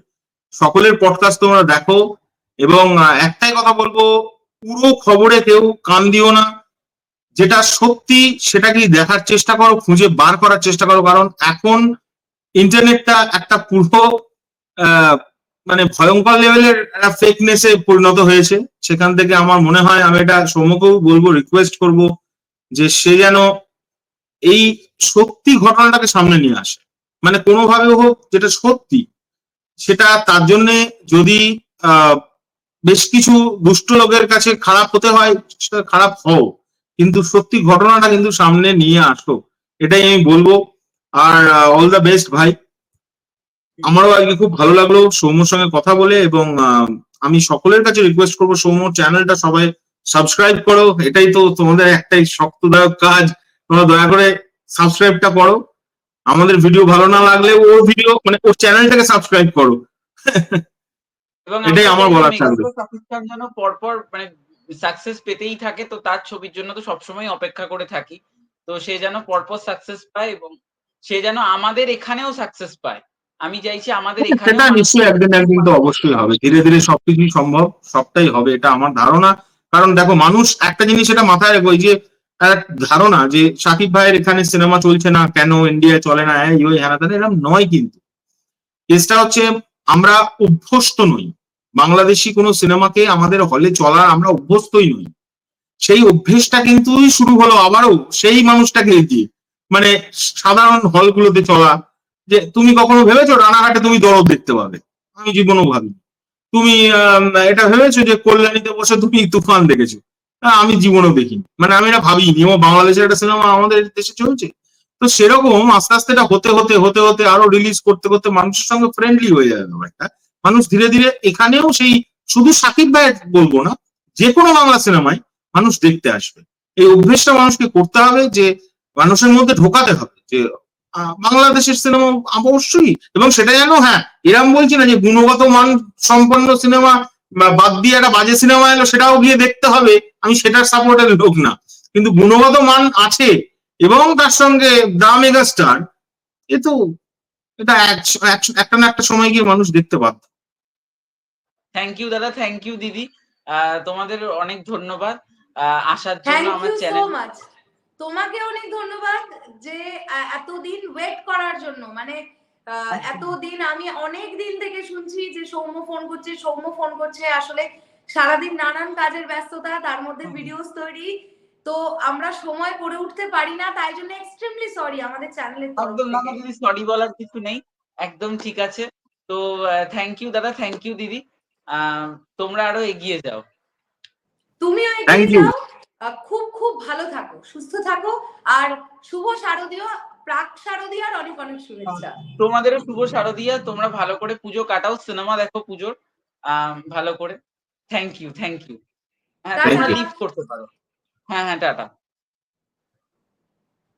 সকলের পডকাস্ট তোমরা দেখো, এবং একটাই কথা বলবো, পুরো খবরে কেউ কান দিও না। যেটা সত্যি সেটাকেই দেখার চেষ্টা করো, খুঁজে বার করার চেষ্টা করো, কারণ এখন ইন্টারনেটটা একটা পুরো মানে ভয়ঙ্কর লেভেলের একটা ফেকনেসে পরিণত হয়েছে। সেখান থেকে আমার মনে হয়, আমি এটা সৌম্যকেও বলবো, রিকোয়েস্ট করব যে সে যেন এই সত্যি ঘটনাটাকে সামনে নিয়ে আসে। মানে কোনোভাবে হোক যেটা সত্যি সেটা তার জন্য যদি বেশ কিছু দুষ্ট লোকের কাছে খারাপ হতে হয় সেটা খারাপ হও, কিন্তু সত্যি ঘটনাটা কিন্তু সামনে নিয়ে আসো, এটাই আমি বলবো। আর অল দ্য বেস্ট ভাই। আমারও আজকে খুব ভালো লাগলো সৌম্যর সঙ্গে কথা বলে, এবং আমি সকলের কাছে রিকোয়েস্ট করবো সৌম্যর চ্যানেলটা সবাই সাবস্ক্রাইব করো, এটাই তো তোমাদের একটাই শক্তদায়ক কাজ, তোমরা দয়া করে সাবস্ক্রাইবটা করো। আমাদের ভিডিও ভালো না লাগলে ওর ভিডিও মানে ওর চ্যানেলটাকে সাবস্ক্রাইব করো। এবং এটাই আমরা আমার চাই যে বলার থাকবে। মেগাস্টার শাকিব খান যেন পরপর মানে সাকসেস পেতেই থাকে, তো তার ছবির জন্য তো সবসময় অপেক্ষা করে থাকি। তো সে যেন পরপর সাকসেস পায় এবং সে যেন আমাদের এখানেও সাকসেস পায়। আমি চাইছি আমাদের এখানেও সেটা মানুষ নিশ্চয়ই একদিন না একদিন তো অবশ্যই হবে, ধীরে ধীরে সবকিছুই সম্ভব, সবটাই হবে, এটা আমার ধারণা। কারণ দেখো মানুষ একটা জিনিস এটা মাথায় রেখো, ওই যে এক ধারণা যে সাকিব ভাইয়ের এখানে সিনেমা চলছে না কেন, ইন্ডিয়ায় চলে না, এই ওই হ্যানা ত্যানা, এরকম নয় কিন্তু। কেসটা হচ্ছে আমরা অভ্যস্ত নই, বাংলাদেশি কোনো সিনেমাকে আমাদের হলে চলার আমরা অভ্যস্তই নই। সেই অভ্যেসটা কিন্তু শুরু হলো আবারও সেই মানুষটাকে দিয়ে, মানে সাধারণ হলগুলোতে চলা। যে তুমি কখনো ভেবেছো রানাঘাটে তুমি দরদ দেখতে পাবে? আমি জীবনেও ভাবি। তুমি এটা ভেবেছো যে কল্যাণীতে বসে তুমি তুফান দেখেছো? আমি জীবনেও দেখিনি, মানে আমি এটা ভাবিনি। এবং বাংলাদেশের একটা সিনেমা আমাদের দেশে চলছে, তো সেরকম আস্তে আস্তে এটা হতে হতে হতে হতে আরো রিলিজ করতে করতে মানুষের সঙ্গে ফ্রেন্ডলি হয়ে যাবে ব্যাপারটা। মানুষ ধীরে ধীরে এখানেও সেই শুধু সাকিব ভাই বলবো না, যে কোনো বাংলা সিনেমায় মানুষ দেখতে আসবে। এই অভ্যেসটা মানুষকে করতে হবে, যে মানুষের মধ্যে ঢোকাতে হবে যে বাংলাদেশের সিনেমা অবশ্যই, এবং সেটা যেন, হ্যাঁ এরম বলছি না যে গুণগত মান সম্পন্ন সিনেমা বাদ দিয়ে একটা বাজে সিনেমা এলো সেটাও গিয়ে দেখতে হবে, আমি সেটার সাপোর্টের লোক না, কিন্তু গুণগত মান আছে এবং তার সঙ্গে দ্য মেগাস্টার, এ তো এটা একটা না একটা সময় গিয়ে মানুষ দেখতে বাধ্য। থ্যাংক ইউ দাদা, থ্যাংক ইউ দিদি। তোমাদের অনেক ধন্যবাদ আসার জন্য থ্যাংক আমার ইউ সো চ্যানেল। মাচ। তোমাকে অনেক ধন্যবাদ যে এতদিন ওয়েট করার জন্য। মানে এতদিন আমি অনেক দিন থেকে শুনছি যে সৌম্য ফোন করছে, সৌম্য ফোন করছে। আসলে সারাদিন নানান কাজের ব্যস্ততা, তার মধ্যে ভিডিওস তৈরি, তো আমরা সময় করে উঠতে পারি না, তাই জন্য এক্সট্রিমলি সরি আমাদের চ্যানেলের তরফ একদম না, থেকে। দিদি সরি বলার কিছু নেই, একদম ঠিক আছে। তো থ্যাংক ইউ দাদা, থ্যাংক ইউ দিদি। তোমরা আরো এগিয়ে যাও। তুমিও এগিয়ে থ্যাংক ইউ। যাও, খুব খুব ভালো থাকো, সুস্থ থাকো, আর শুভ শারদীয়, প্রাক শারদীয়ার অনেক অনেক শুভেচ্ছা। তোমাদেরও শুভ শারদীয়া, তোমরা ভালো করে পুজো কাটাও, সিনেমা দেখো পুজোর ভালো করে। Thank you, thank you. হ্যাঁ থ্যাংক তোমরা টাটা। ইউ। লিভ করতে পারো। হ্যাঁ হ্যাঁ, টাটা।